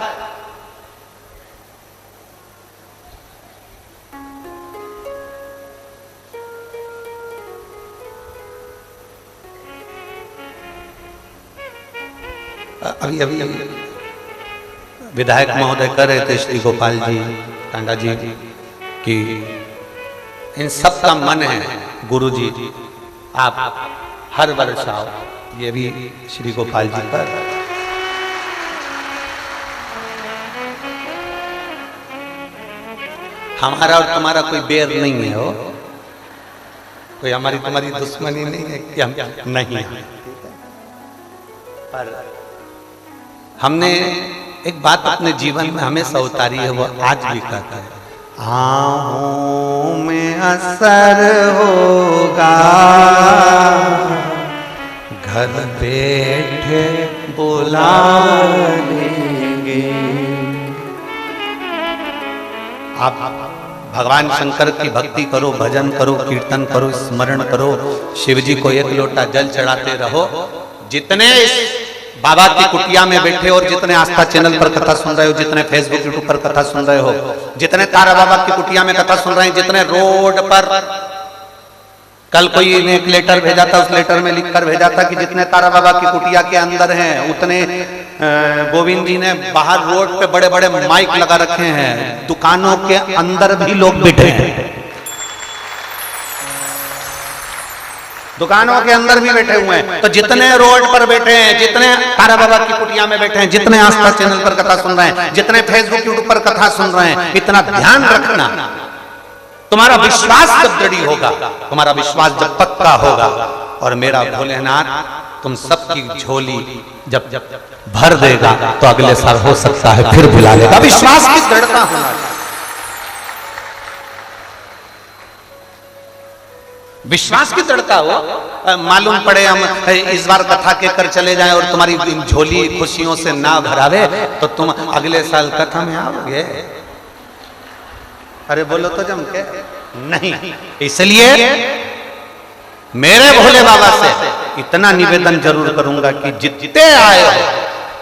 अभी अभी विधायक महोदय कर रहे थे श्री गोपाल जी टांडा जी कि इन सब का मन है गुरु जी आप हर वर्ष आओ, ये भी श्री गोपाल जी पर हमारा और तुम्हारा कोई बैर नहीं है, हो कोई हमारी तुम्हारी दुश्मनी नहीं है कि हम नहीं है। पर हमने एक बात अपने जीवन में हमेशा उतारी है, वो आज भी कहता है, आहों में असर होगा घर बैठे बुला लेंगे। आप भगवान शंकर की भक्ति करो, भजन करो, कीर्तन करो, स्मरण करो, शिव जी को एक लोटा जल चढ़ाते रहो। जितने बाबा की कुटिया में बैठे और जितने आस्था चैनल पर कथा सुन रहे हो, जितने फेसबुक यूट्यूब पर कथा सुन रहे हो, जितने तारा बाबा की कुटिया में कथा सुन रहे हैं, जितने रोड पर, कल कोई ने एक लेटर भेजा था, उस लेटर में लिखकर भेजा था कि जितने तारा बाबा की कुटिया के अंदर हैं उतने गोविंद जी ने बाहर रोड पे बड़े बड़े माइक लगा रखे हैं, दुकानों के अंदर भी लोग बैठे हैं, दुकानों के अंदर भी बैठे हुए हैं। तो जितने रोड पर बैठे हैं, जितने तारा बाबा की कुटिया में बैठे हैं, जितने आस्था चैनल पर कथा सुन रहे हैं, जितने फेसबुक यूट्यूब पर कथा सुन रहे हैं, इतना ध्यान रखना, तुम्हारा विश्वास जब दृढ़ होगा, तुम्हारा विश्वास जब पक्का होगा और मेरा भोलेनाथ तुम सबकी झोली जब भर देगा तो अगले साल हो सकता है फिर बुला लेगा। विश्वास की दृढ़ता होना चाहिए, विश्वास की दृढ़ता हो। मालूम पड़े हम इस बार कथा के कर चले जाएं और तुम्हारी झोली खुशियों से ना भरावे तो तुम अगले साल कथा में आओगे। अरे बोलो तो जम के नहीं। इसलिए मेरे भोले बाबा से इतना निवेदन जरूर करूंगा कि जितने आए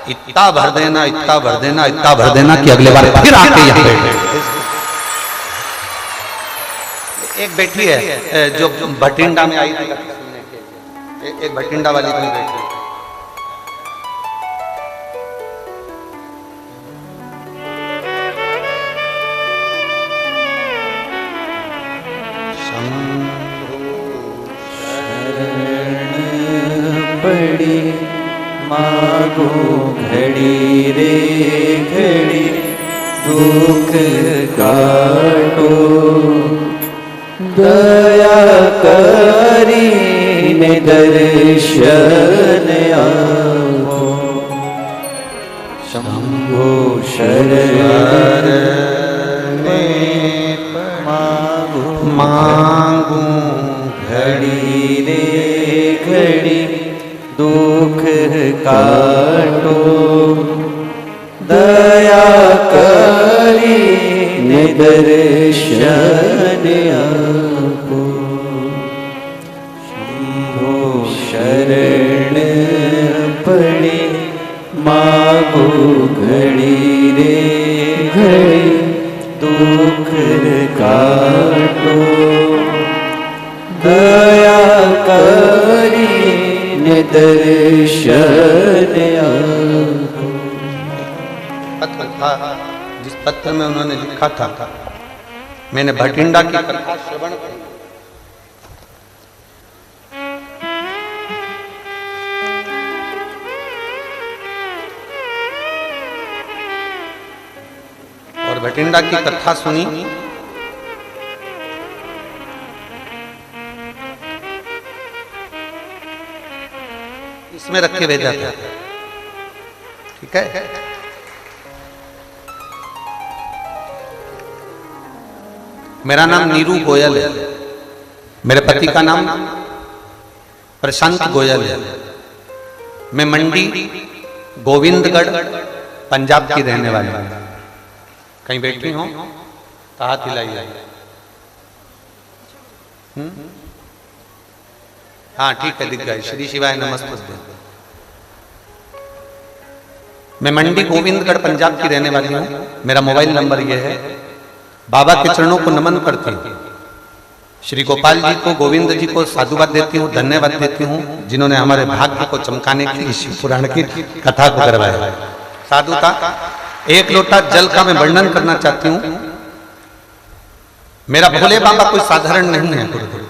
इतना भर देना, इतना भर देना, इतना भर देना कि अगले बार फिर आके यहाँ बैठे। एक बेटी है जो भटिंडा में आई थी सुनने के, एक भटिंडा वाली कोई बेटी, पड़ी मागो घड़ी रे घड़ी दुख काटो दया करी ने दर्शन आओ शंभो शरण मांगू घड़ी रे घड़ी दुख काटो दया करी निदर्शन आपो शंभो शरण पड़ी मागो घड़ी रे घड़ी दुख काटो दया करी निदर्शन आपो। पत्र था जिस पत्र में उन्होंने लिखा था, मैंने भटिंडा की कथा श्रवण की, और भटिंडा की कथा सुनी। इसमें रख के भेजा था, ठीक है। मेरा नाम नीरू गोयल है, मेरे पति का नाम प्रशांत गोयल है। मैं मंडी गोविंदगढ़ पंजाब की रहने वाली हूँ। कहीं बैठी हूँ तो हाथ हिलाइए। हाँ ठीक है, दिख गए। श्री शिवाय नमस्ते। मैं मंडी गोविंदगढ़ पंजाब की रहने वाली हूँ। मेरा मोबाइल नंबर यह है। बाबा के चरणों को नमन करती हूँ। श्री गोपाल जी को, गोविंद जी को साधुवाद देती हूँ, धन्यवाद देती हूँ, जिन्होंने हमारे भाग्य को चमकाने के लिए शिव पुराण की कथा को करवाया। साधुता एक लोटा जल का मैं वर्णन करना चाहती हूँ। मेरा भोले बाबा कोई साधारण नहीं है गुरुदेव।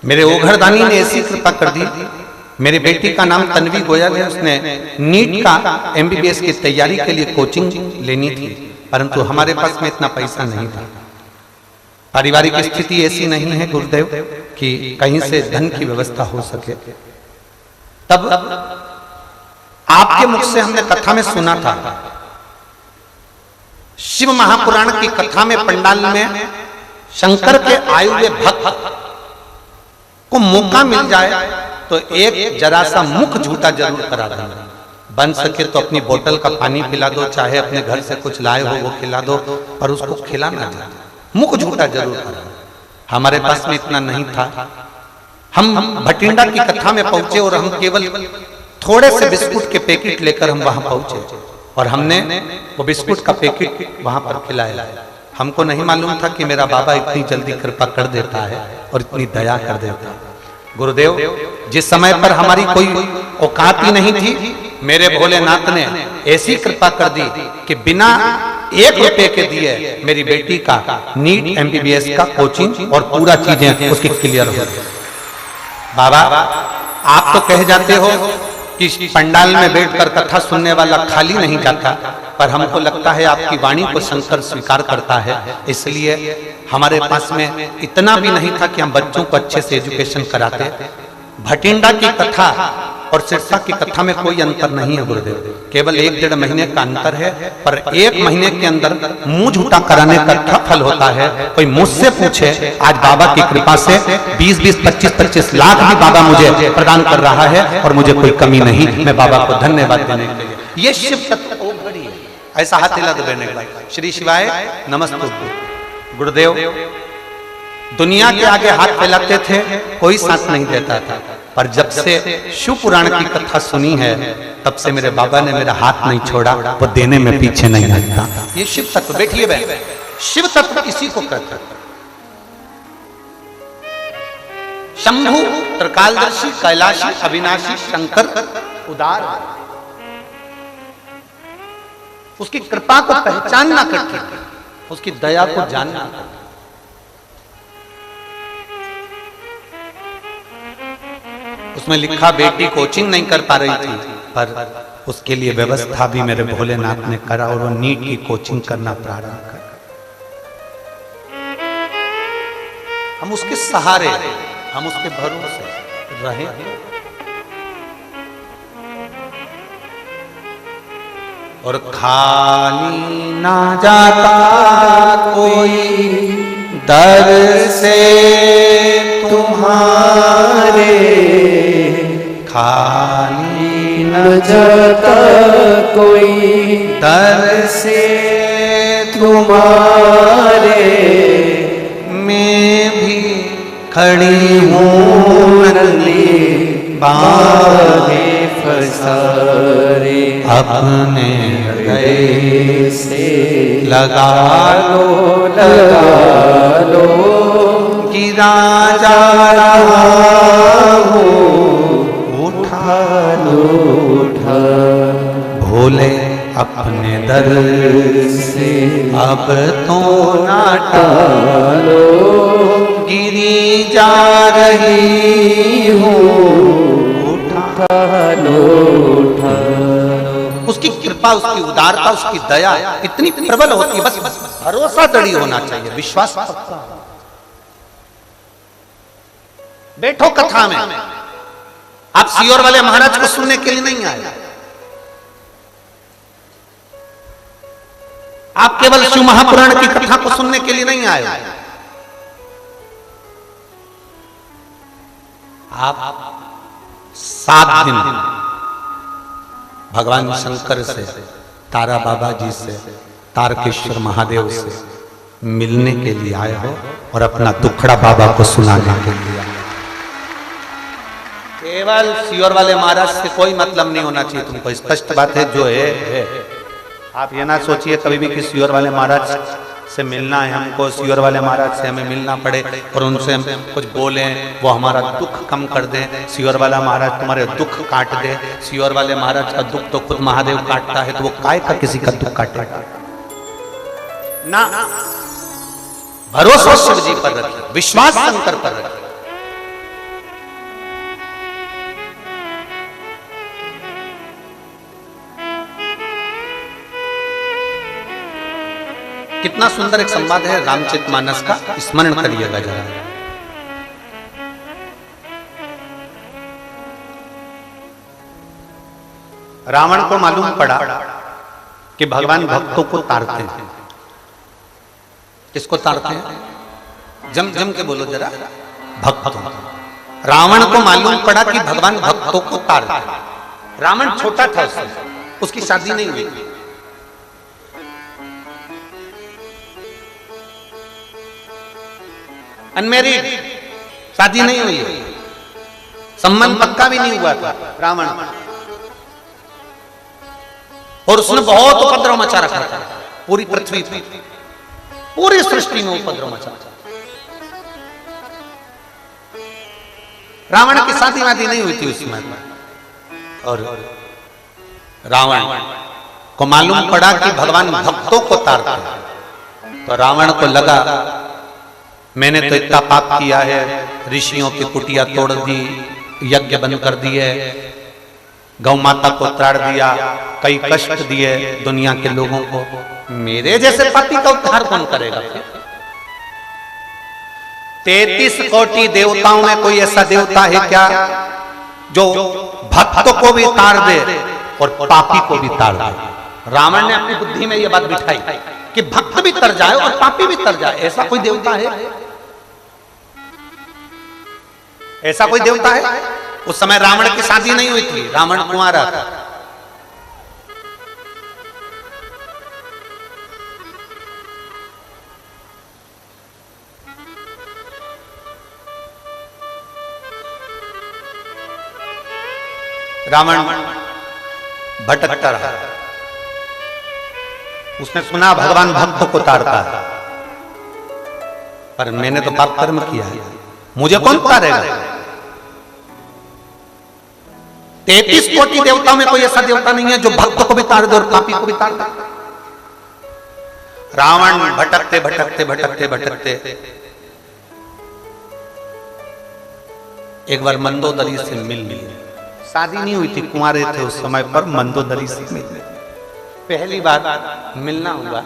मेरे ओघरदानी ने ऐसी कृपा कर दी। मेरी बेटी का नाम तन्वी गोयल है। उसने नीट का एमबीबीएस की तैयारी के लिए कोचिंग लेनी थी, परंतु हमारे पास में इतना पैसा नहीं था। पारिवारिक स्थिति ऐसी नहीं है गुरुदेव कि कहीं से धन की व्यवस्था हो सके। तब आपके मुख से हमने कथा में सुना था, शिव महापुराण की कथा में पंडाल में शंकर के आए हुए भक्त को मौका मिल जाए तो एक जरा सा मुख झूठा जरूर करा देना। बन सके तो अपनी बोतल का पानी पिला दो, चाहे अपने घर से कुछ लाए हो वो खिला दो, पर उसको खिलाना चाहिए। मुख झूठा जरूर करा। हमारे पास में इतना नहीं था। हम भटिंडा की कथा में पहुंचे और हम केवल थोड़े से बिस्कुट के पैकेट लेकर हम वहां पहुंचे और हमने वो बिस्कुट का पैकेट वहां पर खिलाया। हमको नहीं मालूम था कि मेरा बाबा इतनी जल्दी कृपा कर देता है और इतनी दया कर देता है। गुरुदेव, जिस समय पर हमारी कोई औकात ही नहीं थी, मेरे भोलेनाथ ने ऐसी कृपा कर दी कि बिना 1 रुपए के दिए मेरी बेटी का नीट एमबीबीएस का कोचिंग और पूरा चीजें उसकी क्लियर हो गई। बाबा, आप तो कह जाते हो कि पंडाल में बैठकर कथा सुनने वाला खाली नहीं जाता, पर हमको लगता है आपकी वाणी को शंकर स्वीकार करता है। इसलिए हमारे पास में इतना भी नहीं था कि हम बच्चों को अच्छे से एजुकेशन कराते। भटिंडा की कथा और सिरसा की कथा में कोई अंतर नहीं है गुरुदेव, केवल 1-1.5 महीने का अंतर है। पर 1 महीने के अंदर मुंह झूठा कराने का क्या फल होता है, कोई मुझसे पूछे। आज बाबा की कृपा से 20-20, 25-25 लाख भी बाबा मुझे प्रदान कर रहा है और मुझे कोई कमी नहीं। मैं बाबा को धन्यवाद देने के लिए, ये शिव तत्व ओघड़ी है। ऐसा हाथ हिला दो देने के बाद, श्री शिवाय नमस्ते। गुरुदेव दुनिया के आगे हाथ फैलाते थे, कोई साथ नहीं देता था, पर जब से शिव पुराण की कथा सुनी है तब से मेरे बाबा ने मेरा हाथ नहीं छोड़ा, वो देने में पीछे नहीं हटता। ये शिव तत्व, बैठिए बहन, शिव तत्व इसी को कहते हैं। शंभु त्रिकालदर्शी, कैलाशी, अविनाशी, शंकर उदार। उसकी कृपा को पहचानना कठिन, उसकी दया को जानना कठिन। उसमें लिखा बेटी कोचिंग नहीं कर पा रही थी, पर उसके लिए व्यवस्था भी मेरे भोलेनाथ ने करा और वो नीट की कोचिंग करना प्रारंभ कर। हम उसके सहारे, हम उसके भरोसे रहे। और खाली ना जाता कोई दर से तुम्हारे, खाली न जाता कोई दर से तुम्हारे, मैं भी खड़ी हूँ नन्ही बाहें फसारे, अपने हृदय से लगा लगा लो, गिरा जा रहा हूँ, उठा लो उठा भोले अपने दर से अब तो ना टालो, गिरी जा रही हूँ, उठा लो उठा लो। उसकी कृपा, उसकी उदारता, उसकी दया इतनी प्रबल होती है, बस भरोसा दृढ़ होना चाहिए, विश्वास पक्का। बैठो कथा में, आप सियोर वाले महाराज को सुनने के लिए नहीं आए, आप केवल शिव महापुराण की कथा को सुनने के लिए नहीं आए। आप 7 दिन भगवान शंकर से, तारा बाबा जी से, तारकेश्वर महादेव से मिलने के लिए आए हो और अपना दुखड़ा बाबा को सुनाने के लिए आए। केवल सियोर वाले महाराज से कोई मतलब नहीं होना चाहिए तुमको, स्पष्ट बात है जो है। आप ये ना सोचिए कभी भी कि सियोर वाले महाराज से मिलना है हमको, सियोर वाले महाराज से हमें मिलना पड़े और उनसे हम कुछ बोलें, वो हमारा दुख कम कर दें, सियोर वाला महाराज तुम्हारे दुख काट दे। सियोर वाले महाराज का दुख तो खुद महादेव काटता है, तो वो काय का किसी का दुख काटेगा ना। भरोसा शिव जी पर रखिए, विश्वास शंकर पर रखिए। कितना सुंदर एक संवाद है रामचरितमानस का, स्मरण करिएगा जरा। रावण को मालूम पड़ा कि भगवान भक्तों को तारते हैं। किसको तारते हैं? जम जम के बोलो जरा, भक्तों। रावण को मालूम पड़ा कि भगवान भक्तों को तारते हैं। रावण छोटा था उस समय, उसकी शादी नहीं हुई थी। अनमैरिड, शादी नहीं हुई, संबंध पक्का भी नहीं हुआ था रावण, और उसने बहुत उपद्रव मचा रखा था पूरी पृथ्वी पर, पूरी सृष्टि में उपद्रव मचा। रावण की शादी वादी नहीं हुई थी उस समय, और रावण को मालूम पड़ा कि भगवान भक्तों को तारते हैं। तो रावण को लगा मैंने तो इतना पाप किया है, ऋषियों की कुटिया तोड़ दी, यज्ञ बंद कर दिए, गौ माता को ताड़ दिया, कई कष्ट दिए दुनिया के लोगों को, मेरे जैसे पति का उद्धार कौन करेगा? 33 कोटि देवताओं में कोई ऐसा देवता है क्या जो भक्त को भी ताड़ दे और पापी को भी ताड़ दे? रावण ने अपनी बुद्धि में यह बात बिठाई कि भक्त भी तर जाए और पापी भी तर जाए। ऐसा कोई देवता है? ऐसा कोई देवता है? उस समय रावण की शादी नहीं हुई थी, रावण कुंवारा था। रावण भटकता रहा, उसने सुना भगवान भक्तों को तारता है, पर मैंने तो पाप कर्म किया है, मुझे कौन तारेगा? 33 कोटि देवताओं में कोई ऐसा देवता नहीं है जो भक्तों को भी तार दे और पापी को भी तार दे। रावण भटकते भटकते भटकते भटकते एक बार मंदोदरी से मिल लिए। शादी नहीं हुई थी, कुंवारे थे उस समय पर, मंदोदरी से मिले, पहली बार मिलना हुआ।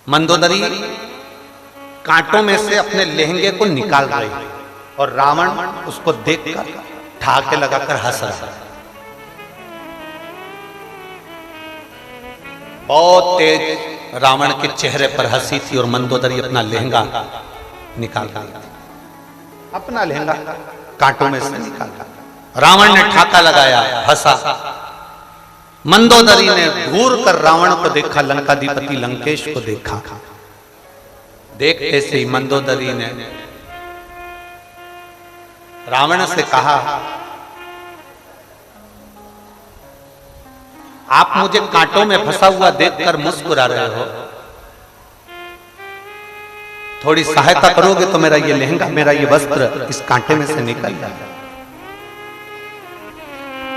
मंदोदरी कांटों में से अपने लहंगे को निकाल रही और रावण उसको देखकर ठाके लगाकर हंस रहा। बहुत तेज रावण के चेहरे पर हंसी थी और मंदोदरी अपना लहंगा निकाल रही थी, अपना लहंगा कांटों में से निकाला। रावण ने ठाका लगाया, हंसा। मंदोदरी ने घूर कर रावण को देखा, लंकाधिपति लंकेश को देखा। देखते से ही मंदोदरी ने रावण से कहा, आप मुझे कांटों में फंसा हुआ देखकर मुस्कुरा रहे हो, थोड़ी सहायता करोगे तो मेरा ये लहंगा, मेरा ये वस्त्र इस कांटे में से निकल जाए।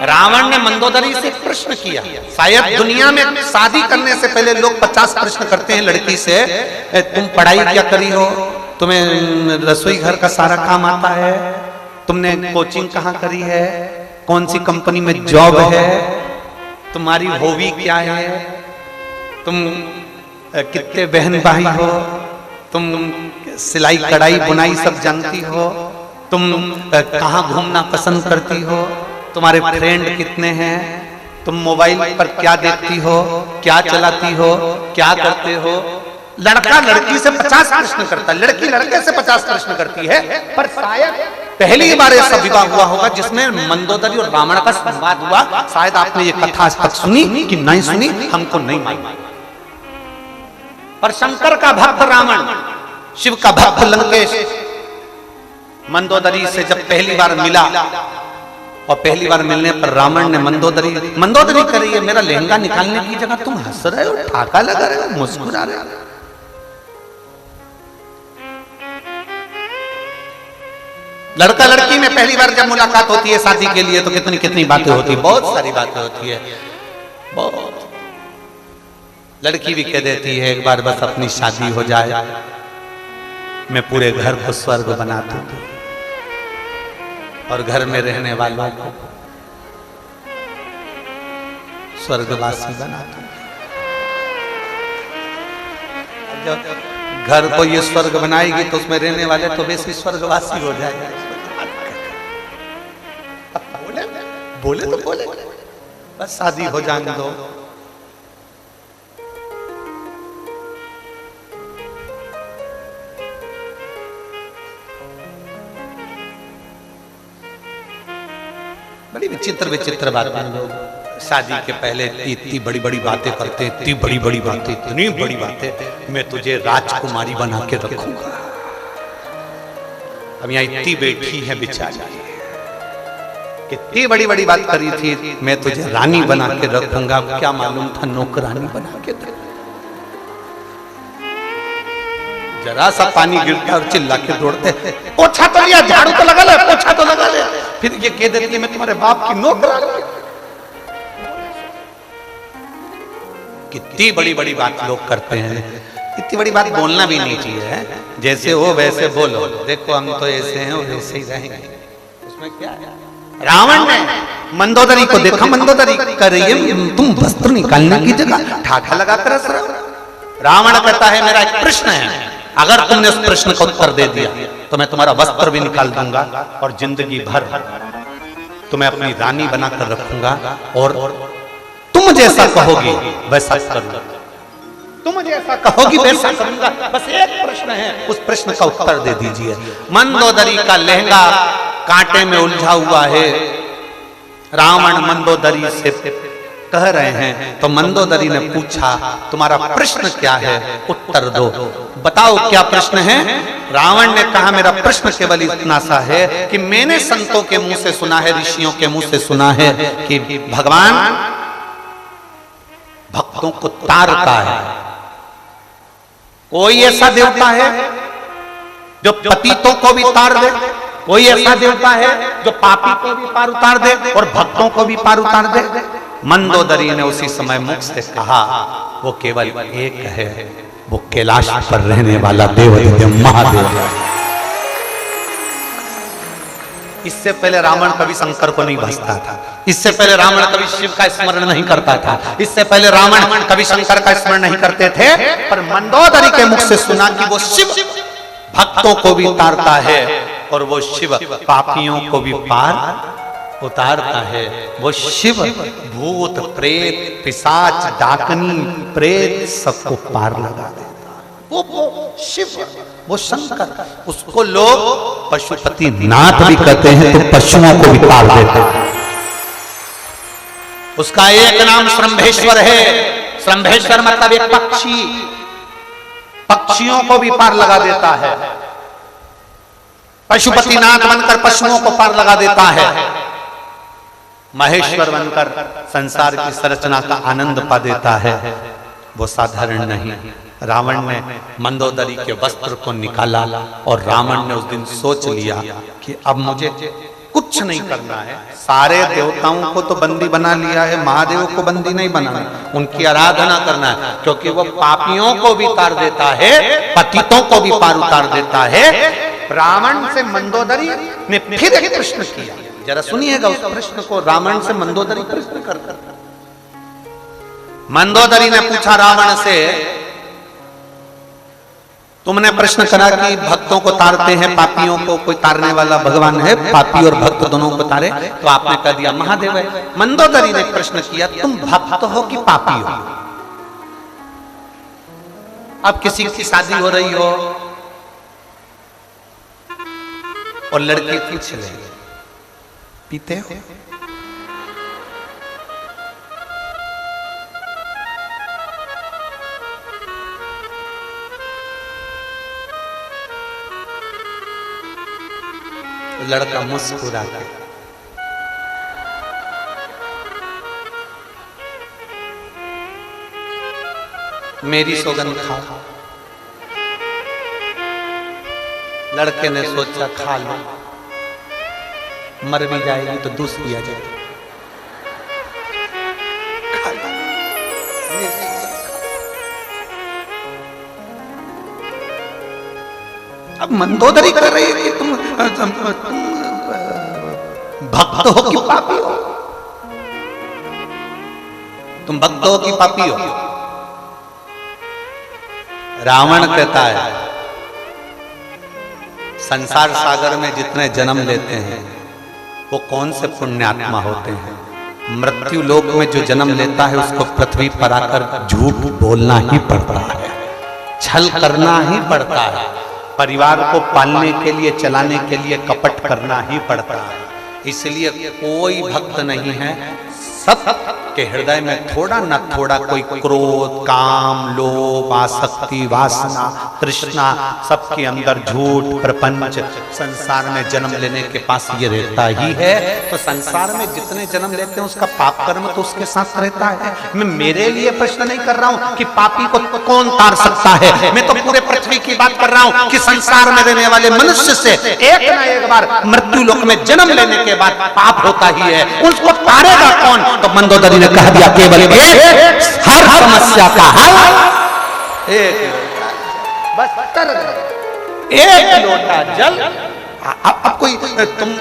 रावण ने मंदोदरी से प्रश्न किया। शायद दुनिया में शादी करने से पहले लोग 50 प्रश्न करते हैं लड़की से, तुम पढ़ाई क्या करी हो, तुम्हें रसोई घर का सारा काम आता है, तुमने कोचिंग कहाँ करी है, कौन सी कंपनी में जॉब है, तुम्हारी हॉबी क्या है, तुम कितने बहन भाई हो, तुम सिलाई कढ़ाई बुनाई सब जानती हो, तुम कहाँ घूमना पसंद करती हो, तुम्हारे फ्रेंड कितने हैं, तुम मोबाइल पर क्या देखती हो, क्या चलाती हो, क्या करते हो। लड़का लड़की से 50 प्रश्न करता है, लड़की लड़के से 50 प्रश्न करती है, पर शायद पहली बार ऐसा विवाह हुआ होगा जिसमें मंदोदरी और रावण का संवाद हुआ। शायद आपने ये कथा आज तक सुनी कि नहीं सुनी, हमको नहीं मालूम। पर शंकर का भक्त रावण, शिव का भक्त लंकेश मंदोदरी से जब पहली बार मिला और पहली बार मिलने पर रावण ने मंदोदरी कर रही है, मेरा लहंगा निकालने की जगह तुम हंस रहे हो, ठाका लगा रहे हो, मुस्कुरा रहे हो। लड़का लड़की में पहली बार जब मुलाकात होती है शादी के लिए तो कितनी कितनी बातें होती है, बहुत सारी बातें होती है, बहुत। लड़की भी कह देती है एक बार बस अपनी शादी हो जाए, मैं पूरे घर को स्वर्ग बना दूंगी और घर में रहने वालों को स्वर्गवासी बना दूंगी। जब घर को ये स्वर्ग बनाएगी तो उसमें रहने वाले तो वैसे स्वर्गवासी हो जाएंगे। बोले तो बोले, बस शादी हो जाने दो। बड़ी विचित्र विचित्र बातें लोग शादी के पहले इतनी बड़ी बड़ी बातें करते, इतनी बड़ी बड़ी बातें, इतनी बड़ी बातें, मैं तुझे राजकुमारी बना के रखूंगा। अब यहाँ इतनी बैठी है बेचारी, कितनी बड़ी बड़ी बात करी थी, मैं तुझे रानी बना के रखूंगा। क्या मालूम था नौकरानी बना के रख। जरा सा पानी गिरता और चिल्ला के दौड़ते, पोछा तो लिया, झाड़ू तो लगा ले, पोछा तो लगा ले, फिर ये कह देती है मैं तुम्हारे बाप की नौकरानी। कितनी बड़ी बड़ी बात लोग करते हैं, इतनी बड़ी बात बोलना भी नहीं चाहिए। जैसे हो वैसे बोलो, देखो हम तो ऐसे हैं और ऐसे ही रहेंगे, उसमें क्या है। रावण ने मंदोदरी को देखा, मंदोदरी कर रही है, तुम वस्त्र निकालने की जगह ठाठा लगाकर हंस रहे हो। रावण कहता है मेरा एक प्रश्न है, अगर तुमने उस प्रश्न का उत्तर दे दिया तो मैं तुम्हारा वस्त्र भी निकाल दूंगा और जिंदगी भर तुम्हें अपनी रानी बनाकर रखूंगा और तुम जैसा कहोगी वैसा करूंगा, तुम जैसा कहोगी वैसा करूंगा। बस एक प्रश्न है, उस प्रश्न का उत्तर दे दीजिए। मंदोदरी का लहंगा कांटे में उलझा हुआ है, रावण मंदोदरी से कह रहे हैं, तो मंदोदरी ने पूछा तुम्हारा प्रश्न क्या है, उत्तर दो, बताओ क्या प्रश्न है। रावण ने कहा मेरा प्रश्न केवल इतना सा है कि मैंने संतों के मुंह से सुना है, ऋषियों के मुंह से सुना है कि भगवान भक्तों को तारता है। कोई ऐसा देवता है जो पतितों को भी तार दे, कोई ऐसा देवता है जो पापी को भी पार उतार दे और भक्तों को भी पार उतार दे। मंदोदरी ने उसी समय मुख से कहा वो केवल एक है, वो कैलाश पर रहने वाला देवाधिदेव महादेव है। इससे पहले रावण कभी शंकर को नहीं भजता था, इससे पहले रावण कभी शिव का स्मरण नहीं करता था, इससे पहले रावण कभी शंकर का स्मरण नहीं करते थे। पर मंदोदरी के मुख से सुना कि वो शिव भक्तों को भी तारता है और वो शिव पापियों को भी पार उतारता है। वो शिव भूत प्रेत पिशाच डाकनी प्रेत सबको पार लगा देता है। वो शिव, वो शंकर, उसको लोग पशुपति नाथ भी कहते हैं, तो पशुओं को भी पार देते हैं। उसका एक नाम श्रंभेश्वर है। श्रंभेश्वर मतलब एक पक्षी, पक्षियों को भी पार लगा देता है। पशुपति नाथ बनकर पशुओं को पार लगा देता है। महेश्वर बनकर संसार की संरचना का आनंद पा देता है। वो साधारण नहीं। रावण ने मंदोदरी के वस्त्र को निकाला और रावण ने उस दिन सोच लिया कि अब मुझे कुछ नहीं करना है, सारे देवताओं को तो बंदी बना लिया है, महादेव को बंदी नहीं बनाना, उनकी आराधना करना है, क्योंकि वो पापियों को भी तार देता है, पतितों को भी पार उतार देता है। रावण से मंदोदरी ने फिर एक प्रश्न किया, जरा सुनिएगा उस प्रश्न को। रावण से मंदोदरी प्रश्न कर मंदोदरी ने पूछा रावण से, तुमने प्रश्न करा कि भक्तों को तारते हैं, पापियों को कोई तारने वाला भगवान है, पापी और भक्त दोनों को तारे, तो आपने कह दिया महादेव है। मंदोदरी ने प्रश्न किया, तुम भक्त हो कि पापी हो? अब किसी की शादी हो रही हो और लड़के पूछ ले, पीते हो? लड़का मुस्कुरा के मेरी सौगंध खाओ। लड़के ने सोचा खा लो, मर भी जाएगी तो दूस दिया जाएगा। अब मंदोदरी कर रही है कि तुम भक्त हो कि पापी हो? तुम भक्त हो कि पापी हो? रावण कहता है संसार सागर में जितने जन्म लेते हैं वो कौन से पुण्यात्मा होते हैं। मृत्यु लोक में जो जन्म लेता है उसको पृथ्वी पर आकर झूठ बोलना ही पड़ता है, छल करना ही पड़ता है, परिवार को पालने के लिए चलाने के लिए कपट करना ही पड़ता है। इसलिए कोई भक्त नहीं है सब के हृदय में थोड़ा न थोड़ा कोई क्रोध, काम, लोभ, आसक्ति, वासना, तृष्णा, सबके अंदर झूठ, प्रपंच, संसार में जन्म लेने के पास ये रहता ही है। तो संसार में जितने जन्म लेते हैं उसका पाप कर्म तो उसके साथ रहता है। मैं मेरे लिए प्रश्न नहीं कर रहा हूं कि पापी को कौन तार सकता है, मैं तो पूरे पृथ्वी की बात कर रहा हूं कि संसार में रहने वाले मनुष्य से एक न एक बार मृत्यु लोक में जन्म लेने के बाद पाप होता ही है, उसको तारेगा कौन? तो मंदोदरी ने कह दिया केवल एक हर समस्या का हल एक बस एक लोटा जल। अब कोई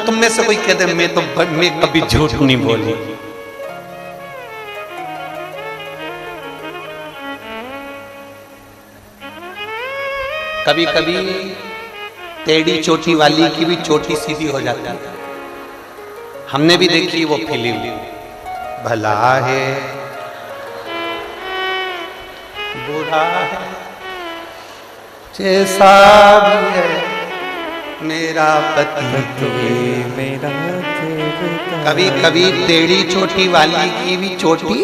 तुम में से कोई कह दे मैं कभी झूठ नहीं बोली। कभी कभी टेढ़ी चोटी वाली की भी चोटी सीधी हो जाती है। हमने भी देखी वो फिल्म भला है बुरा है जैसा भी है मेरा पति मेरा। कभी कभी टेढ़ी चोटी वाली की भी चोटी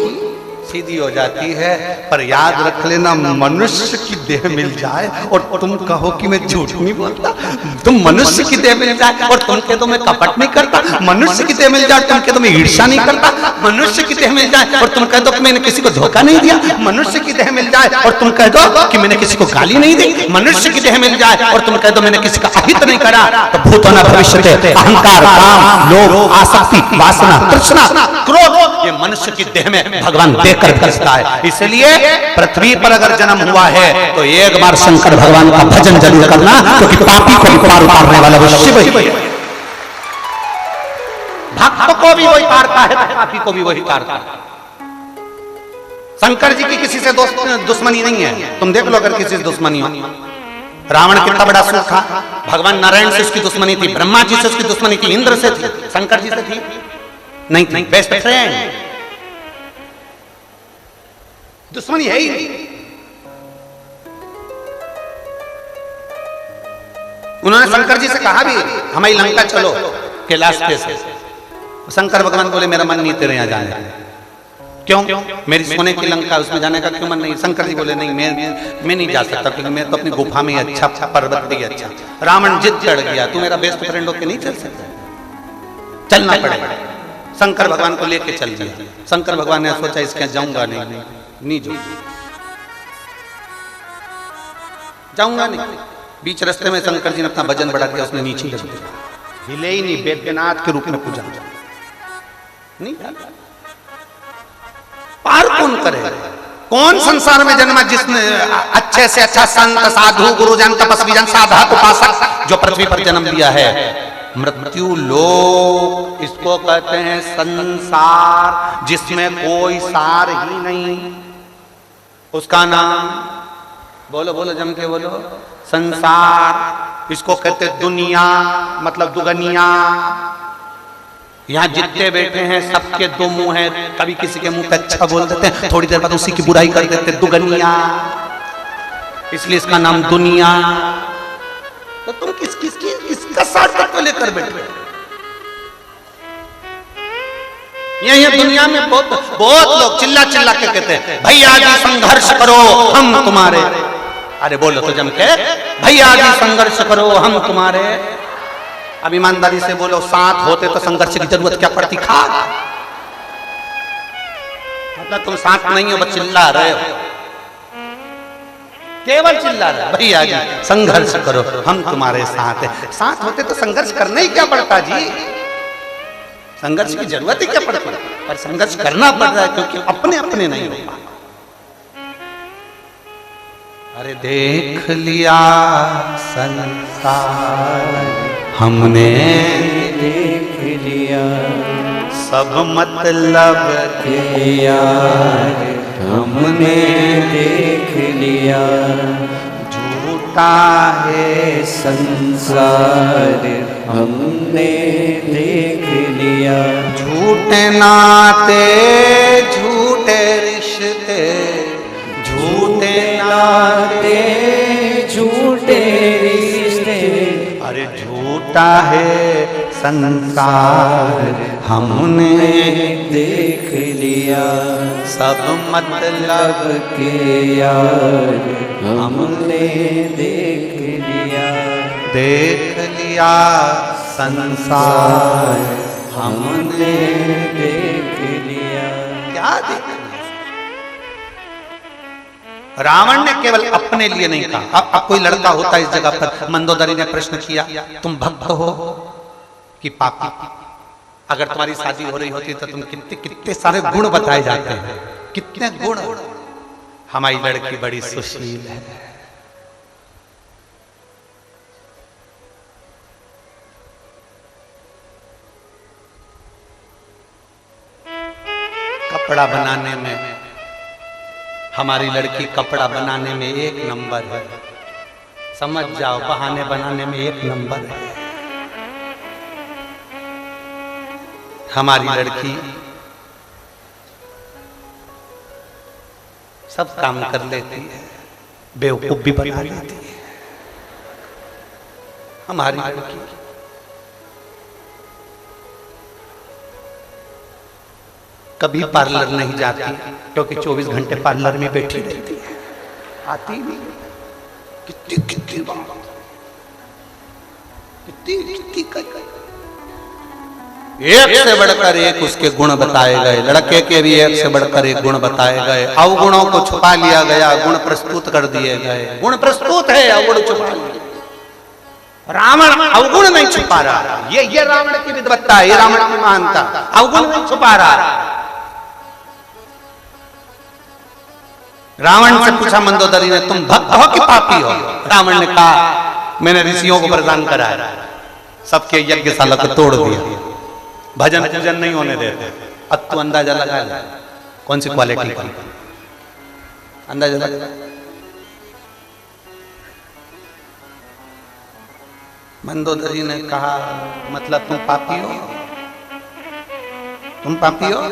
सीधी हो जाती है। पर याद रख लेना मनुष्य की देह मिल जाए और तुम कहो कि मैं झूठ नहीं बोलता, तुम मनुष्य की देह मिल जाए और तुम कह दो मैं कपट नहीं करता, मनुष्य की देह मिल जाए तुम कह दो मैं ईर्ष्या नहीं करता, मनुष्य की देह मिल जाए और तुम कह दो कि मैंने किसी को धोखा नहीं दिया, मनुष्य की देह मिल जाए और तुम कह दो कि मैंने किसी को गाली नहीं दी, मनुष्य की देह मिल जाए और तुम कह दो मैंने किसी का अहित नहीं करा। तो भूतोना भविष्यते अहंकार, काम, लोभ, आसक्ति, वासना, तृष्णा, क्रोध ये मनुष्य की देह में भगवान देकर भेजता है। इसलिए पृथ्वी पर अगर जन्म हुआ है तो एक बार शंकर भगवान का भजन जरूर करना, क्योंकि पापी को भी पार उतारने वाला वो शिव है। भक्त को भी वही तारता है, पापी को भी वही तारता है। शंकर जी की किसी से दुश्मनी नहीं है। तुम देख लो अगर किसी से दुश्मनी हो, रावण कितना बड़ा असुर था, भगवान नारायण से उसकी दुश्मनी थी, ब्रह्मा जी से उसकी दुश्मनी थी, इंद्र से थी, शंकर जी से थी नहीं थी। बेस्ट फ्रेंड, दुश्मनी है ही नहीं। उन्होंने शंकर जी से कहा भी हमारी लंका चलो कैलाश पे से। शंकर भगवान बोले मेरा मन नहीं तेरे यहां जाने। क्यों? मेरी सोने की लंका उसमें जाने का क्यों मन नहीं? शंकर जी बोले नहीं मैं नहीं जा सकता, क्योंकि मैं तो अपनी गुफा में अच्छा, पर्वत भी अच्छा। रावण जिद चढ़ गया, तू मेरा बेस्ट फ्रेंड होकर नहीं चल सकता, चलना पड़ेगा। शंकर भगवान को लेके चल दिया। शंकर भगवान ने सोचा इसके जाऊंगा नहीं जाऊंगा नहीं। बीच रास्ते में शंकर जी ने अपना भजन बढ़ा दिया, उसने नीचे लग दिया, हिले ही नहीं, वैद्यनाथ के रूप में पूजा नहीं। पार कौन करे? कौन संसार में जन्मा जिसने अच्छे से अच्छा संत, साधु, गुरुजन, तपस्वी जन, साधक, उपासक जो पृथ्वी पर जन्म लिया है। मृत्यु लोक इसको कहते हैं संसार, जिसमें कोई सार ही नहीं। उसका नाम बोलो बोलो जम के बोलो, संसार। इसको कहते दुनिया, मतलब दुगनिया। यहाँ जितने बैठे हैं सबके दो मुंह हैं, कभी किसी के मुंह पे अच्छा बोल देते हैं, थोड़ी देर बाद उसी की बुराई कर देते हैं, दुगनिया। इसलिए इसका नाम दुनिया। तो तुम किसका साथ तो लेकर बैठे? यहाँ दुनिया में बहुत लोग चिल्ला चिल्ला के कहते हैं भैया जी संघर्ष करो हम तुम्हारे। अरे बोलो तो जम के, भैया जी संघर्ष करो हम तुम्हारे। अब ईमानदारी से बोलो, साथ होते तो संघर्ष की जरूरत क्या पड़ती? खा मतलब तुम साथ नहीं हो, बस चिल्ला रहे हो। केवल चिल्ला रहा है, भैया जी संघर्ष करो, हम तुम्हारे साथ हैं। साथ होते तो संघर्ष करना ही क्या पड़ता जी, संघर्ष की जरूरत ही क्या पड़ती, पर संघर्ष करना पड़ रहा है क्योंकि अपने अपने नहीं हो पा। अरे देख लिया संसार हमने, देख लिया सब मतलब के यार हमने देख लिया, झूठा है संसार हमने देख लिया, झूठे नाते झूठे रिश्ते, झूठे नाते झूठे रिश्ते, अरे झूठा है संसार हमने देख लिया, सब मतलब के यार हमने देख लिया, देख लिया संसार हमने देख लिया। क्या देखा? रावण ने केवल अपने लिए नहीं कहा। अब कोई लड़का होता इस जगह पर, मंदोदरी ने प्रश्न किया, तुम भक्त हो कि पापी? अगर तुम्हारी शादी हो रही होती तो तुम कितने कितने सारे गुण बताए जाते हैं, कितने गुण। हमारी लड़की बड़ी सुशील है, कपड़ा बनाने में हमारी लड़की कपड़ा बनाने में एक नंबर है, समझ जाओ, बहाने बनाने में एक नंबर है। हमारी लड़की सब काम कर लेती है, बेवकूफ भी बना लेती है। हमारी लड़की कभी पार्लर नहीं जाती क्योंकि 24 घंटे पार्लर में बैठी रहती है, आती नहीं। कितनी कितनी बात, कितनी कितनी एक से बढ़कर एक उसके गुण बताए गए, लड़के के भी एक से बढ़कर एक गुण बताए गए। अवगुणों को छुपा लिया गया, गुण प्रस्तुत कर दिए गए। गुण प्रस्तुत है, अवगुण छुपा लिया। रावण अवगुण नहीं छुपा रहा, ये रावण की विद्वत्ता है, ये रावण की महानता। अवगुण नहीं छुपा रहा। रावण से पूछा मंदोदरी ने, तुम भक्त हो कि पापी हो? रावण ने कहा, मैंने ऋषियों को वरदान कराया, सबके यज्ञशाला को तोड़ दिया, भजन पूजन नहीं होने देते। अब तू अंदाजा लगा ले कौन सी क्वालिटी की, अंदाजा लगा। मंदोदरी ने कहा, मतलब तुम पापी हो? तुम पापी हो?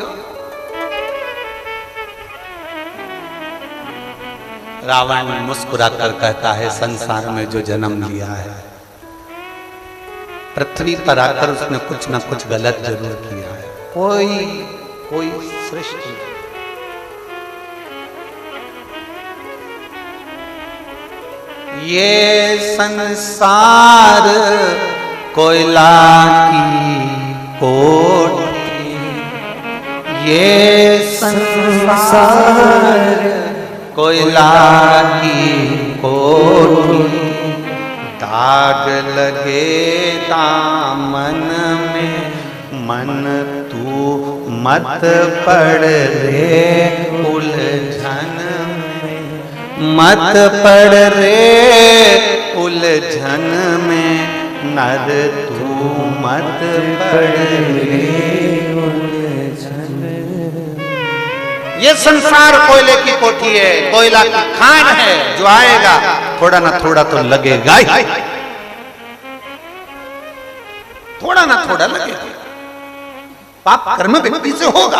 रावण मुस्कुराकर कहता है, संसार में जो जन्म लिया है, पृथ्वी पर आकर उसने कुछ ना कुछ गलत जरूर किया है। कोई सृष्टि ये संसार कोयला की कोठी, ये संसार कोयला की कोठी, दाग लगे दामन में मन तू मत पड़ रे उलझन में, मत पड़ रे उलझन में, नर तू मत पड़ रे उलझन। ये संसार कोयले की कोठी है, कोयला की खान है, जो आएगा थोड़ा ना थोड़ा तो लगेगा ही, थोड़ा ना थोड़ा लगेगा। पाप कर्म व्यक्ति से होगा,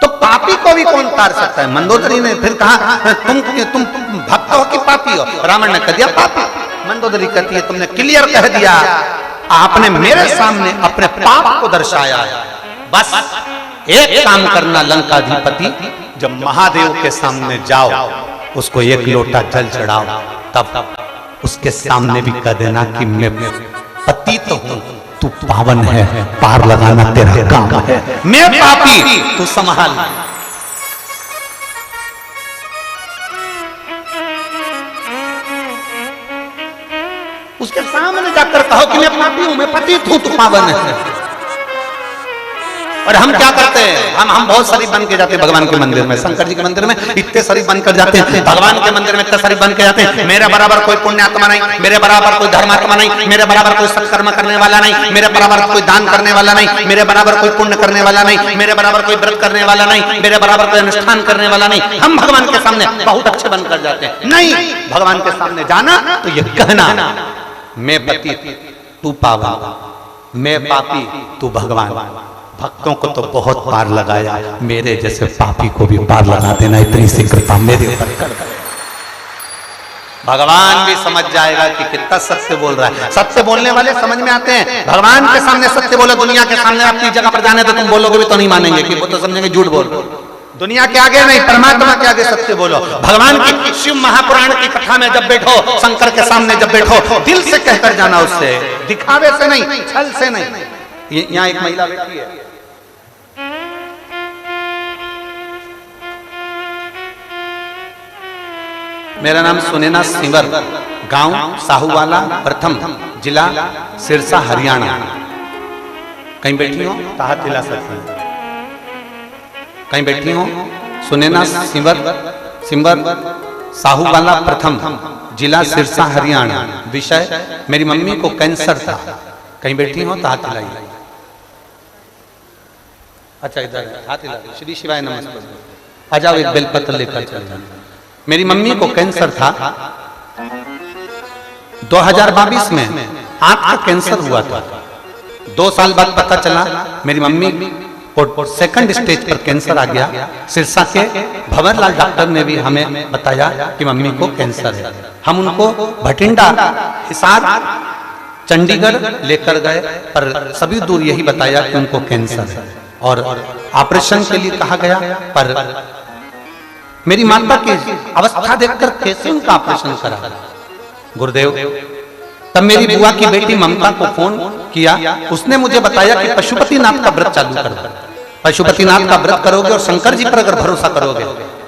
तो पापी को भी कौन तार सकता है? मंदोदरी ने फिर कहा, तुम भक्त हो कि पापी हो? रावण ने कह दिया पापी। मंदोदरी कहती है, तुमने क्लियर कह दिया, आपने मेरे सामने अपने पाप को दर्शाया। बस एक काम करना लंकाधिपति, जब महादेव के सामने जाओ, उसको एक लोटा जल चढ़ाओ, तब उसके सामने भी कह देना कि मैं पतित हूं, तू पावन है, पार लगाना तेरा काम है, मैं पापी, तू संभाल। उसके सामने जाकर कहो कि मैं पापी हूं, मैं पतित हूं, तू पावन है। और हम क्या करते हैं, हम बहुत शरीफ बन के जाते हैं भगवान के मंदिर में, शंकर जी के मंदिर में इतने शरीफ बनकर जाते हैं, भगवान के मंदिर में इतने शरीफ बन के जाते हैं, मेरे बराबर कोई पुण्यात्मा नहीं, मेरे बराबर कोई धर्मात्मा नहीं, मेरे बराबर कोई सत्कर्म करने वाला नहीं, मेरे बराबर कोई दान करने वाला नहीं, मेरे बराबर कोई पुण्य करने वाला नहीं, मेरे बराबर कोई व्रत करने वाला नहीं, मेरे बराबर कोई अनुष्ठान करने वाला नहीं। हम भगवान के सामने बहुत अच्छे बनकर जाते हैं। नहीं, भगवान के सामने जाना तो ये कहना, मैं पतित तू पावन, मैं पापी तू भगवान। भक्तों को तो बहुत पार लगाया, मेरे जैसे पापी को भी पार लगा देना, इतनी सी कृपा मेरे ऊपर कर। भगवान भी समझ जाएगा कि कितना सत्य बोल रहा है। सत्य बोलने वाले समझ में आते हैं। भगवान के सामने सत्य बोलो, दुनिया के सामने अपनी जगह पर जाने तो तुम बोलोगे भी तो नहीं मानेंगे, कि वो तो समझेंगे झूठ बोल। दुनिया के आगे नहीं, परमात्मा के आगे सत्य बोलो। भगवान की शिव महापुराण की कथा में जब बैठो, शंकर के सामने जब बैठो, दिल से कहकर जाना, उससे दिखावे से नहीं, छल से नहीं। यहाँ एक महिला बैठी है, मेरा नाम सुनैना सिंवर, गांव साहूवाला, प्रथम जिला सिरसा, हरियाणा। कहीं बैठी हो तो हाथ हिला सकती हैं। कहीं बैठी हो, सुनैना सिंवर, साहूवाला, प्रथम जिला सिरसा, हरियाणा। विषय, मेरी मम्मी को कैंसर था। कहीं बैठी हो तो हाथ हिलाइए। अच्छा, इधर हाथ हिला। श्री शिवाय नमस्ते। आ जाओ, एक बेलपत्र लेकर चल जाना। मेरी मम्मी को कैंसर था, 2022 में आंख का कैंसर हुआ था। 2 साल बाद पता चला मेरी मम्मी को सेकंड स्टेज पर कैंसर आ गया। सिरसा के भंवरलाल डॉक्टर ने भी हमें बताया कि मम्मी को कैंसर है। हम उनको भटिंडा, हिसार, चंडीगढ़ लेकर गए, पर सभी दूर यही बताया कि उनको कैंसर है और ऑपरेशन के लिए कहा गया। पर मेरी माता की अवस्था देखकर कैसे उनका ऑपरेशन करा गुरुदेव। तब मेरी बुआ की बेटी ममता को फोन किया, उसने मुझे बताया कि पशुपतिनाथ का व्रत चालू कर दो। पशुपतिनाथ का व्रत करोगे और शंकर जी पर अगर भरोसा करोगे,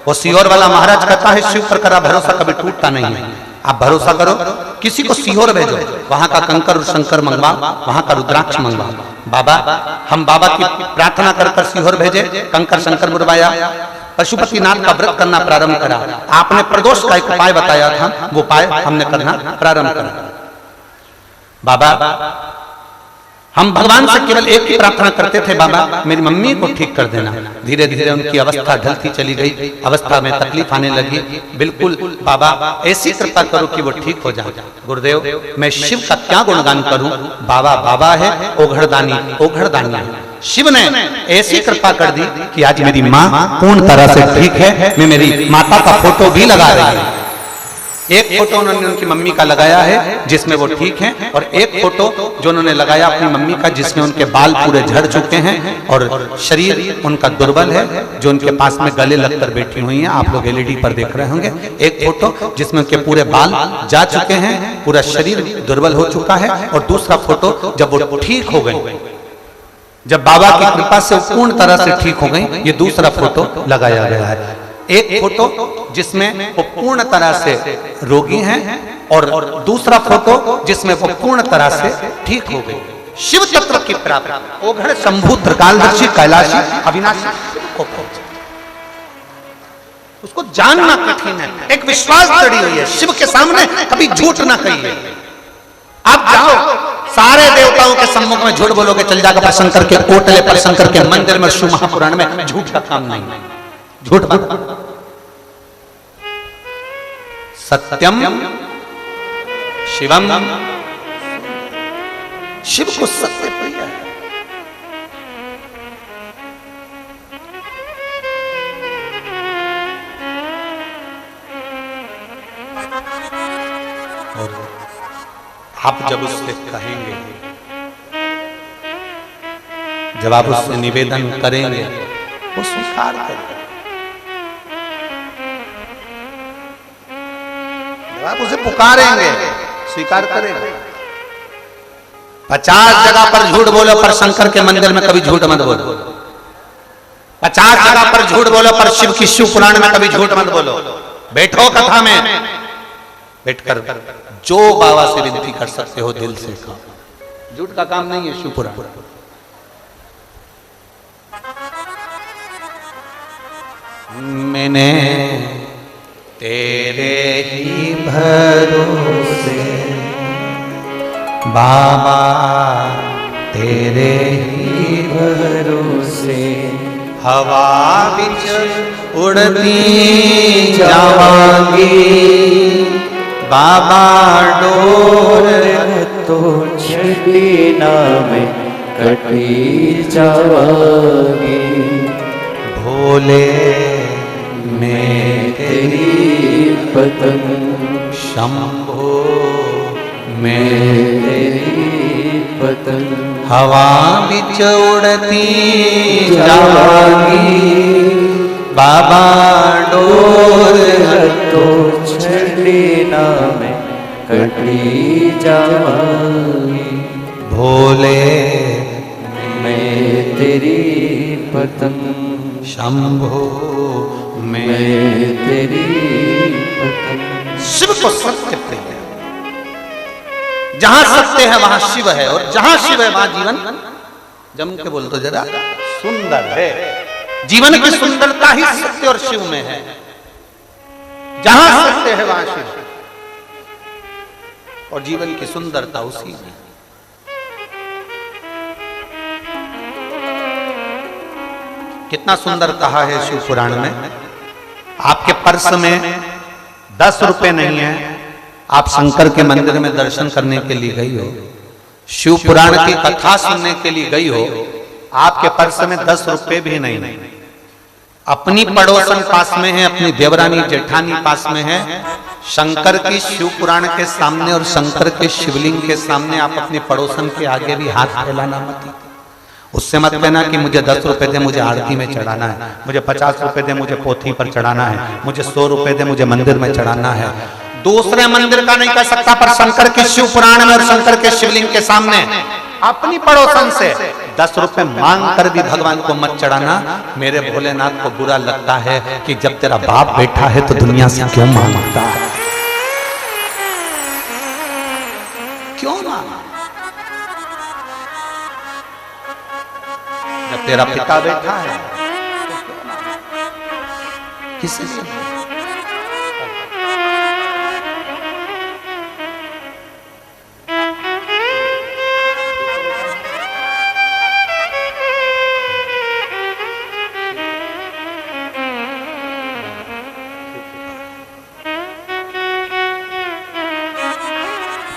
वो सीहोर वाला महाराज कहता है शिव पर करा भरोसा कभी टूटता नहीं है। आप भरोसा करो, किसी को सीहोर भेजो, वहां का कंकर और शंकर मंगवा, वहां का रुद्राक्ष मंगवा। बाबा, हम बाबा की प्रार्थना कर सीहोर भेजे, कंकर शंकर बुलवाया, पशुपतिनाथ का व्रत करना प्रारंभ करा। आपने प्रदोष का एक उपाय बताया था, वो उपाय हमने करना प्रारंभ करा। बाबा, हम भगवान से केवल एक ही प्रार्थना करते थे, बाबा मेरी मम्मी को ठीक कर देना। धीरे धीरे उनकी अवस्था ढलती चली गई, अवस्था में तकलीफ आने लगी। बिल्कुल बाबा ऐसी कृपा करो कि वो ठीक हो जाए। गुरुदेव, मैं शिव का क्या गुणगान करूं। बाबा बाबा है, ओघड़दानी ओघड़दानी है। शिव ने ऐसी कृपा कर दी कि आज मेरी माँ पूर्ण तरह से ठीक है। मैं मेरी माता का फोटो भी लगा रही हूँ। एक फोटो उन्होंने उनकी मम्मी का लगाया है जिसमें वो ठीक हैं, और एक फोटो जो उन्होंने लगाया अपनी मम्मी का जिसमें उनके बाल पूरे झड़ चुके हैं और शरीर उनका दुर्बल है, जो उनके पास में गले लगकर बैठी हुई हैं। आप लोग एलईडी पर देख रहे होंगे। एक फोटो जिसमें उनके पूरे बाल जा चुके हैं, पूरा शरीर दुर्बल हो चुका है, और दूसरा फोटो जब वो ठीक हो गई, जब बाबा की कृपा से पूर्ण तरह से ठीक हो गई, ये दूसरा फोटो लगाया गया है। एक फोटो जिसमें वो पूर्ण तरह से रोगी हैं, और दूसरा फोटो जिसमें वो पूर्ण तरह से ठीक हो गई। शिव तत्व की प्राप्ति, ओघड़ शंभु त्रिकालदर्शी कैलाशी अविनाशी को उसको जानना कठिन है। एक विश्वास जड़ी हुई है शिव के सामने, कभी झूठ ना कहिए। आप जाओ सारे देवताओं के सम्मुख में झूठ बोलोगे चल जाएगा, पर शंकर के कोटले पर, शंकर के मंदिर में, शिव महापुराण में झूठ का काम नहीं। झूठ सत्यम शिवम, शिव को सत्य प्रिय है। और आप जब उससे कहेंगे, जब आप उससे निवेदन करेंगे, वो स्वीकार करेगा। आप उसे पुकारेंगे, स्वीकार करेगा। 50 जगह पर झूठ बोलो, पर शंकर के मंदिर में कभी झूठ मत बोलो। 50 जगह पर झूठ बोलो, पर शिव की शिव पुराण में कभी झूठ मत बोलो। बैठो कथा में, बैठकर जो बाबा से विनती कर सकते हो दिल से कहो, झूठ का काम नहीं है शिव पुराण। मैंने तेरे ही भरोसे बाबा, तेरे ही भरोसे हवा बिच उड़ती जावांगी बाबा डोर तो छड़ी ना में कटी जावांगी। भोले मैं तेरी पतंग शंभो मैं मैं तेरी पतंग हवा बिच उड़ती जावांगी बाबा डोर तो छड़ी ना में कटी जावांगी। भोले मैं तेरी पतंग शंभो मैं मैं तेरी पतंग। शिव को सत्य प्रिय है। जहां सत्य है वहां शिव है, और जहां शिव है वहां जीवन, जम के बोल तो जरा, सुंदर है। जीवन की सुंदरता ही सत्य और शिव में है। जहां सत्य है वहां शिव, और जीवन की सुंदरता उसी में। कितना सुंदर कहा है शिव पुराण में। आपके पर्स में 10 रुपए नहीं है, आप शंकर के मंदिर में दर्शन करने के लिए गई हो, शिव पुराण की कथा सुनने के लिए गई हो, आपके पर्स में 10 रुपए भी नहीं, अपनी पड़ोसन पास में है, अपनी देवरानी जेठानी पास में है, शंकर की शिव पुराण के सामने और शंकर के शिवलिंग के सामने आप अपनी पड़ोसन के आगे भी हाथ फैलाना मत। उससे मत कहना कि मुझे 10 रुपए दे, मुझे आरती में चढ़ाना है, मुझे 50 रुपए दे, मुझे पोथी पर चढ़ाना है, मुझे 100 रुपए दे, मुझे मंदिर में चढ़ाना है। दूसरे मंदिर का नहीं कर सकता, पर शंकर के शिव पुराण में और शंकर के शिवलिंग के सामने अपनी पड़ोसन से 10 रुपए मांग कर भी भगवान को मत चढ़ाना। मेरे भोलेनाथ को बुरा लगता है कि जब तेरा बाप बैठा है तो दुनिया से क्यों मांगता है, क्यों मांग? जब तेरा पिता बैठा है किसी से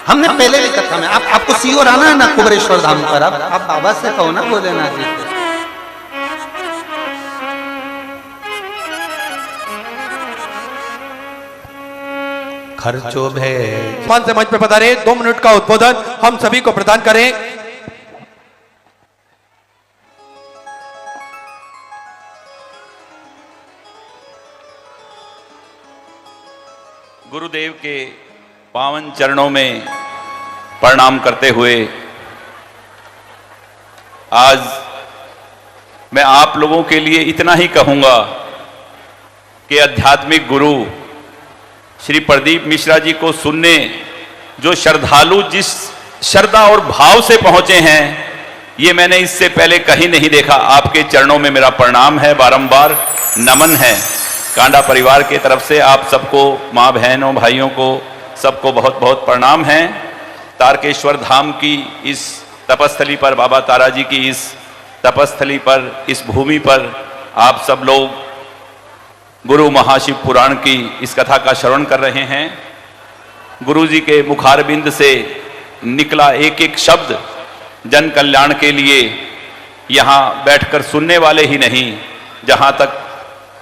हमने पहले भी कथा में आपको सीओर आना है ना कुबरेश्वर धाम पर, आप बाबा से कहो ना भोलेनाथ जी से। खर्चो भेज पान से मंच पे पधारे, 2 मिनट का उद्बोधन हम सभी को प्रदान करें। गुरुदेव के पावन चरणों में प्रणाम करते हुए आज मैं आप लोगों के लिए इतना ही कहूंगा कि आध्यात्मिक गुरु श्री प्रदीप मिश्रा जी को सुनने जो श्रद्धालु जिस श्रद्धा और भाव से पहुंचे हैं, ये मैंने इससे पहले कहीं नहीं देखा। आपके चरणों में मेरा प्रणाम है, बारंबार नमन है। कांडा परिवार के तरफ से आप सबको, माँ बहनों भाइयों को, सबको बहुत बहुत प्रणाम है। तारकेश्वर धाम की इस तपस्थली पर, बाबा तारा जी की इस तपस्थली पर, इस भूमि पर आप सब लोग गुरु महाशिव पुराण की इस कथा का श्रवण कर रहे हैं। गुरु जी के मुखारबिंद से निकला एक एक शब्द जन कल्याण के लिए यहाँ बैठकर सुनने वाले ही नहीं, जहाँ तक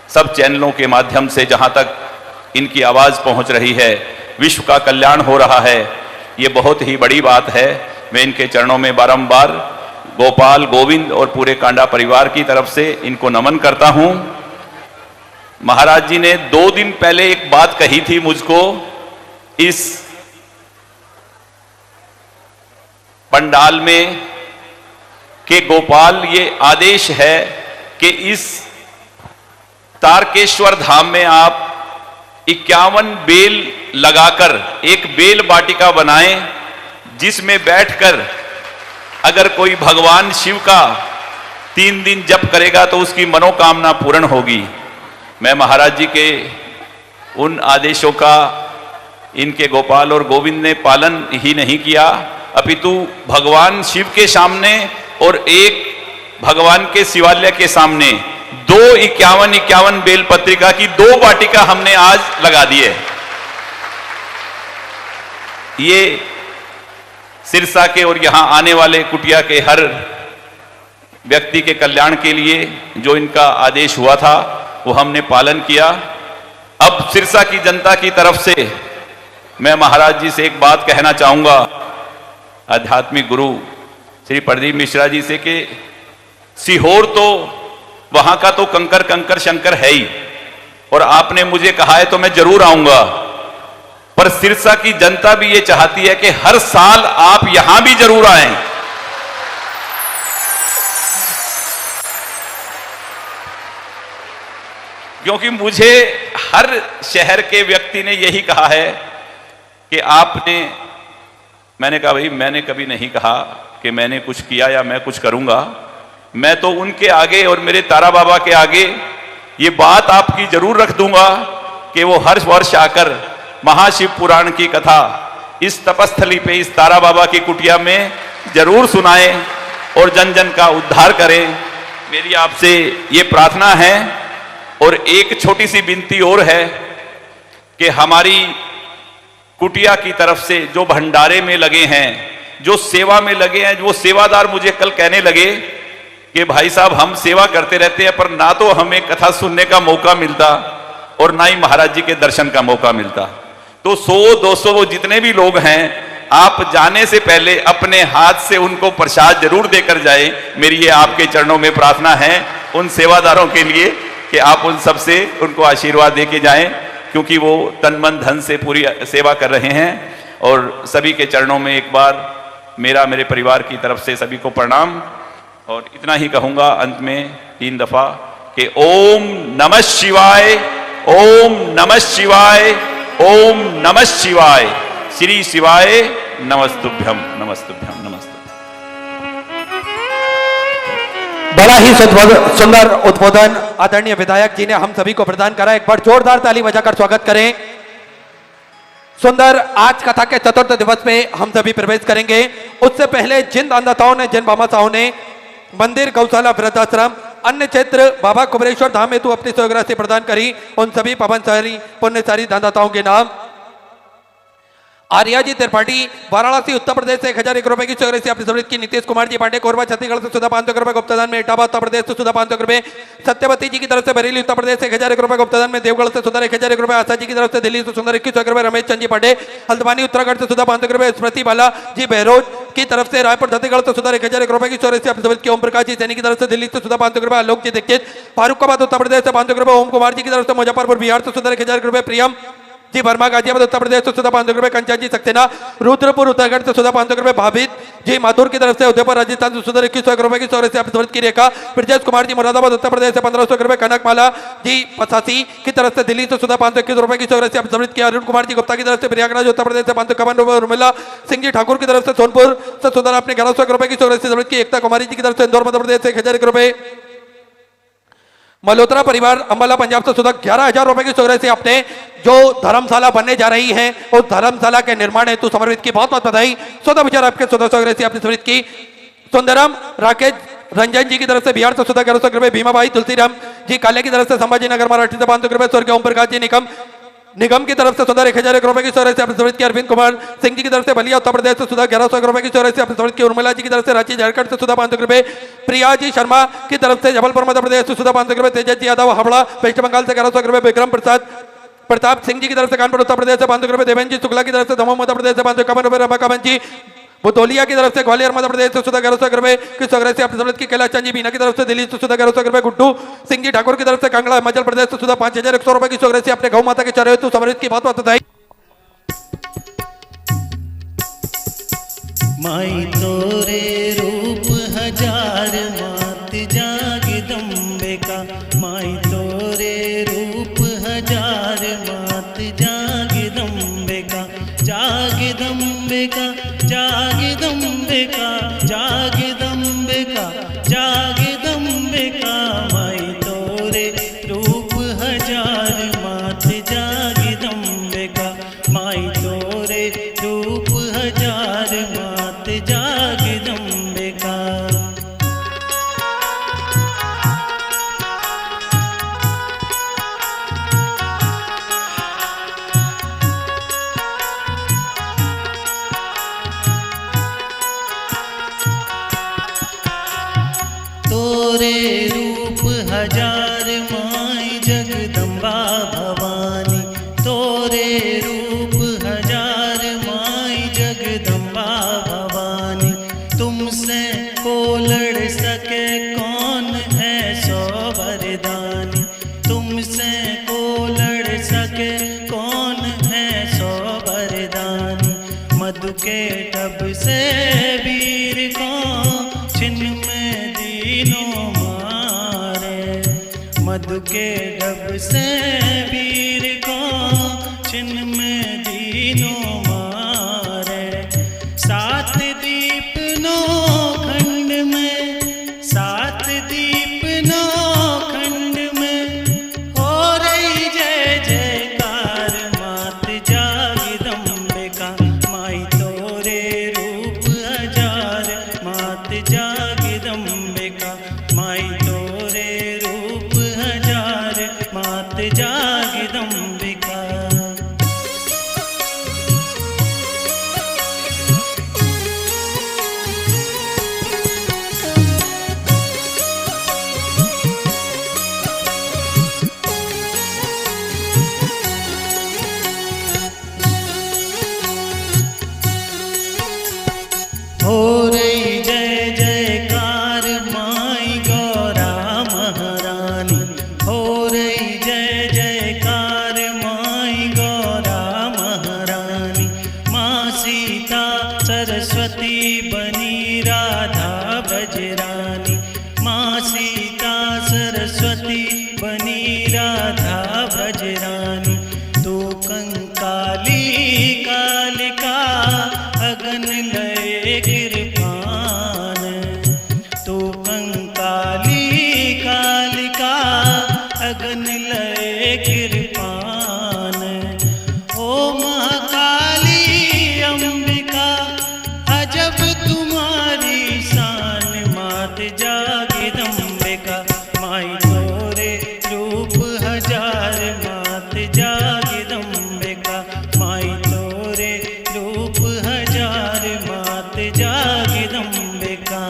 सब चैनलों के माध्यम से जहाँ तक इनकी आवाज़ पहुँच रही है, विश्व का कल्याण हो रहा है, ये बहुत ही बड़ी बात है। मैं इनके चरणों में बारंबार गोपाल, गोविंद और पूरे कांडा परिवार की तरफ से इनको नमन करता हूँ। महाराज जी ने 2 दिन पहले एक बात कही थी मुझको, इस पंडाल में कि गोपाल ये आदेश है कि इस तारकेश्वर धाम में आप 51 बेल लगाकर एक बेल वाटिका बनाएं, जिसमें बैठकर अगर कोई भगवान शिव का 3 दिन जप करेगा तो उसकी मनोकामना पूर्ण होगी। मैं महाराज जी के उन आदेशों का इनके गोपाल और गोविंद ने पालन ही नहीं किया, अपितु भगवान शिव के सामने और एक भगवान के शिवालय के सामने 2 51 बेल पत्रिका की 2 वाटिका हमने आज लगा दी है। ये सिरसा के और यहां आने वाले कुटिया के हर व्यक्ति के कल्याण के लिए जो इनका आदेश हुआ था वो हमने पालन किया। अब सिरसा की जनता की तरफ से मैं महाराज जी से एक बात कहना चाहूंगा, आध्यात्मिक गुरु श्री प्रदीप मिश्रा जी से, कि सीहोर तो वहां का तो कंकर कंकर शंकर है ही, और आपने मुझे कहा है तो मैं जरूर आऊंगा, पर सिरसा की जनता भी ये चाहती है कि हर साल आप यहां भी जरूर आएं। क्योंकि मुझे हर शहर के व्यक्ति ने यही कहा है कि मैंने कहा भाई मैंने कभी नहीं कहा कि मैंने कुछ किया या मैं कुछ करूंगा। मैं तो उनके आगे और मेरे तारा बाबा के आगे ये बात आपकी जरूर रख दूंगा कि वो हर वर्ष आकर महाशिव पुराण की कथा इस तपस्थली पे, इस तारा बाबा की कुटिया में जरूर सुनाएं और जन जन का उद्धार करें। मेरी आपसे ये प्रार्थना है। और एक छोटी सी विनती और है कि हमारी कुटिया की तरफ से जो भंडारे में लगे हैं, जो सेवा में लगे हैं, वो सेवादार मुझे कल कहने लगे कि भाई साहब हम सेवा करते रहते हैं पर ना तो हमें कथा सुनने का मौका मिलता और ना ही महाराज जी के दर्शन का मौका मिलता। तो 100-200 वो जितने भी लोग हैं, आप जाने से पहले अपने हाथ से उनको प्रसाद जरूर देकर जाए। मेरी ये आपके चरणों में प्रार्थना है उन सेवादारों के लिए कि आप उन सबसे उनको आशीर्वाद दे के जाएं, क्योंकि वो तन मन धन से पूरी सेवा कर रहे हैं। और सभी के चरणों में एक बार मेरे परिवार की तरफ से सभी को प्रणाम। और इतना ही कहूंगा अंत में 3 दफा कि ओम नमः शिवाय, ओम नमः शिवाय, ओम नमः शिवाय, श्री शिवाय नमस्तुभ्यम, नमस्तुभ्यम, नमस्तुभ्यम। बड़ा ही सुंदर उद्बोधन आदरणीय विधायक जी ने हम सभी को प्रदान करा। एक बार जोरदार ताली बजाकर स्वागत करें। सुंदर आज कथा के 4th दिवस में हम सभी प्रवेश करेंगे। उससे पहले जिन दानदाताओं ने, जिन भामाशाहों ने मंदिर, गौशाला, वृद्धाश्रम, अन्य क्षेत्र बाबा कुबेरेश्वर धाम हेतु अपनी सहयोग राशि प्रदान करी, उन सभी पवनशाली पुण्यशाली दानदाताओं के नाम आर्या जी त्रिपाठी, वाराणसी उत्तर प्रदेश से 1001 रुपए की सहयोग राशि अपनी समृद्धि की। नीतीश कुमार जी पांडे, कोरबा छत्तीसगढ़ से सुधा 500 रुपए गुप्तदान में। इटावा उत्तर प्रदेश से सुधा 500 रुपए। सत्यवती जी की तरफ से बरेली उत्तर प्रदेश से 1001 रुपए गुप्तदान में। देवगढ़ से सुधा 1001 रुपए। आशा जी की तरफ से दिल्ली से सुंदर 21 रुपए। रमेश चंद जी पांडे हल्द्वानी उत्तराखंड से सुधा 500 रुपए। स्मृति बाला जी बहरोज की तरफ से रायपुर छत्तीसगढ़ से सुधा 1001 रुपए की सहयोग राशि अपनी समृद्धि की। ओम प्रकाश जी सैनी की तरफ से दिल्ली से सुधा 500 रुपए। आलोक जी दीक्षित फारुखाबाद उत्तर प्रदेश से 500 रुपए। ओम कुमार जी की तरफ से मुजफ्फरपुर बिहार से सुधा 1001 रुपए। प्रियम जी वर्मा गाजियाबाद उत्तर प्रदेश से सुधा 500 रुपए। कंचन जी सक्सेना रुद्रपुर उत्तराखंड से सुधा 500 रुपए। भाभित जी माथुर की तरफ से उदयपुर राजस्थान से सुधा 2100 रुपए की सहयोग राशि अपनी समृद्धि की। रेखा ब्रजेश कुमार जी मुरादाबाद उत्तर प्रदेश से 1500 रुपए। कनक माला जी पचासी की तरफ से दिल्ली से सुधा 521 रुपए की सहयोग राशि अपनी समृद्धि की। अरुण कुमार जी गुप्ता की तरफ से प्रयागराज उत्तर प्रदेश से 551 रुपए। उर्मिला सिंह जी ठाकुर की तरफ से सोनपुर से सुधा अपने 1100 रुपए की सहयोग राशि समृद्धि की। एकता कुमारी जी की तरफ से इंदौर मध्य प्रदेश से 1001 रुपए। मल्होत्रा परिवार अंबाला पंजाब से सुधा 11,000 रुपए की सहयोग राशि अपने जो धर्मशाला बनने जा रही है उस धर्मशाला के निर्माण हेतु समर्पित की। बहुत बहुत बधाई। 14 विचार आपके 14 सहयोग राशि अपनी समर्पित की। सुंदरम राकेश रंजन जी की तरफ से बिहार से सुधा 1100 रुपए। भीमाबाई तुलसीराम जी काले की तरफ से संभाजी नगर महाराष्ट्र से 500 रुपए। स्वर्गीय ओम प्रकाश जी निगम की तरफ से सुधा 1001 रुपए की सहयोग राशि अपनी समृद्धि की। अरविंद कुमार सिंह जी की तरफ से बलिया उत्तर प्रदेश से सुधा 1100 रुपए की सहयोग राशि अपनी समृद्धि की। उर्मिला जी की तरफ से रांची झारखंड से सुधा 500 रुपए। प्रिया जी शर्मा की तरफ से जबलपुर मध्य प्रदेश से सुधा 500 रुपए। तेजस जी यादव हावड़ा पश्चिम बंगाल से 1100 रुपए। विक्रम प्रताप सिंह जी की तरफ से कानपुर उत्तर प्रदेश से 500 रुपए। देवेंद्र जी शुक्ला की तरफ से दमोह मध्य प्रदेश से 551 रुपए। रमाकांत जी बुतौलिया की तरफ से ग्वालियर मध्य प्रदेश से सुधा 1100 रुपए की सहयोग राशि अपनी समृद्धि की। कैलाश चंद जी बीना की तरफ से दिल्ली से सुधा 1100 रुपए। गुड्डू सिंह जी ठाकुर की तरफ से कांगड़ा हिमाचल प्रदेश से सुधा 5100 रुपए की सहयोग राशि अपने गौ माता के चरण हेतु समृद्धि की। बहुत बहुत बधाई। माई तोरे रूप हजार मात जगदम्बिका। माई तोरे रूप हजार मात जागदम्बिका जागदम्बिका जागदम्बिका जागदम्बिका जागदम्बिका माई तोरे रूप हजार मात जागदम्बिका माई तोरे रूप हजार मात जागदम्बिका। तोरे रूप हजार माई जगदम्बा भवानी तोरे रूप हजार माई जगदम्बा भवानी। तुमसे को लड़ सके कौन है सो वरदानी तुमसे को लड़ सके कौन है सो वरदानी। मधु के टब से वीर को छिन्न में दीनों मारे मधु के डब से वीर को छिन्न में दीनों मारे। सात दीप नौ खंड में सात दीप नौ खंड में हो रही जय जयकार मात जागदम्बिका माई तोरे रूप हजार मात जागदम्बिका माई तोरे रूप हजार मात जागदम्बिका। हो रही जय जयकार माई गौरा महारानी हो रही जय जयकार माई गौरा महारानी। माँ सीता सरस्वती बनी राधा ब्रजरानी माँ सीता सरस्वती बनी राधा ब्रजरानी। तू कंकाली कालिका अगन लय कृपान तू कंकाली कालिका अगन लय कृपान। ओ महाकाली अंबिका अजब तुम्हारी शान मात जागदम्बिका माई तोरे रूप हजार मात जागदम्बिका माई तोरे रूप हजार मात जागदम्बिका।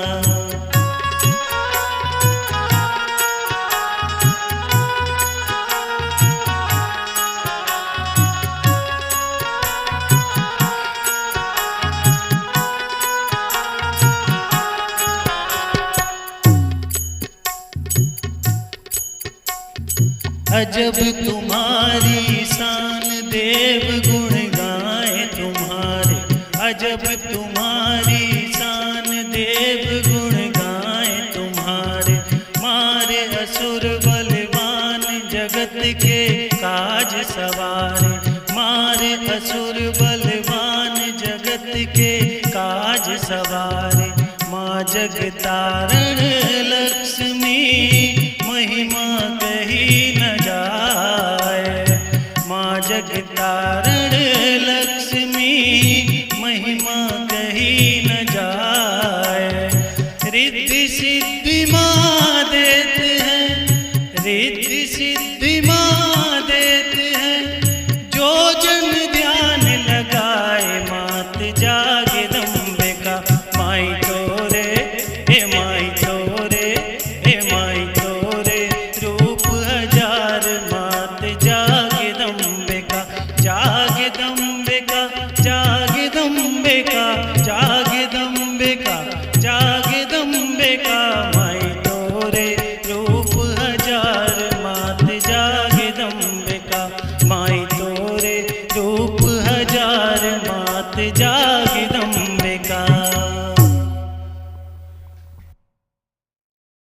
अजब तुम्हारी शान देव गुण गाए तुम्हारे अजब तुम्हारी शान देव गुण गाए तुम्हारे। मारे असुर बलवान जगत के काज सवारे मारे असुर बलवान जगत के काज सवारे। माँ जगतारण लक्ष्मी महिमा कही न जाए माँ जगतारण लक्ष्मी महिमा कही न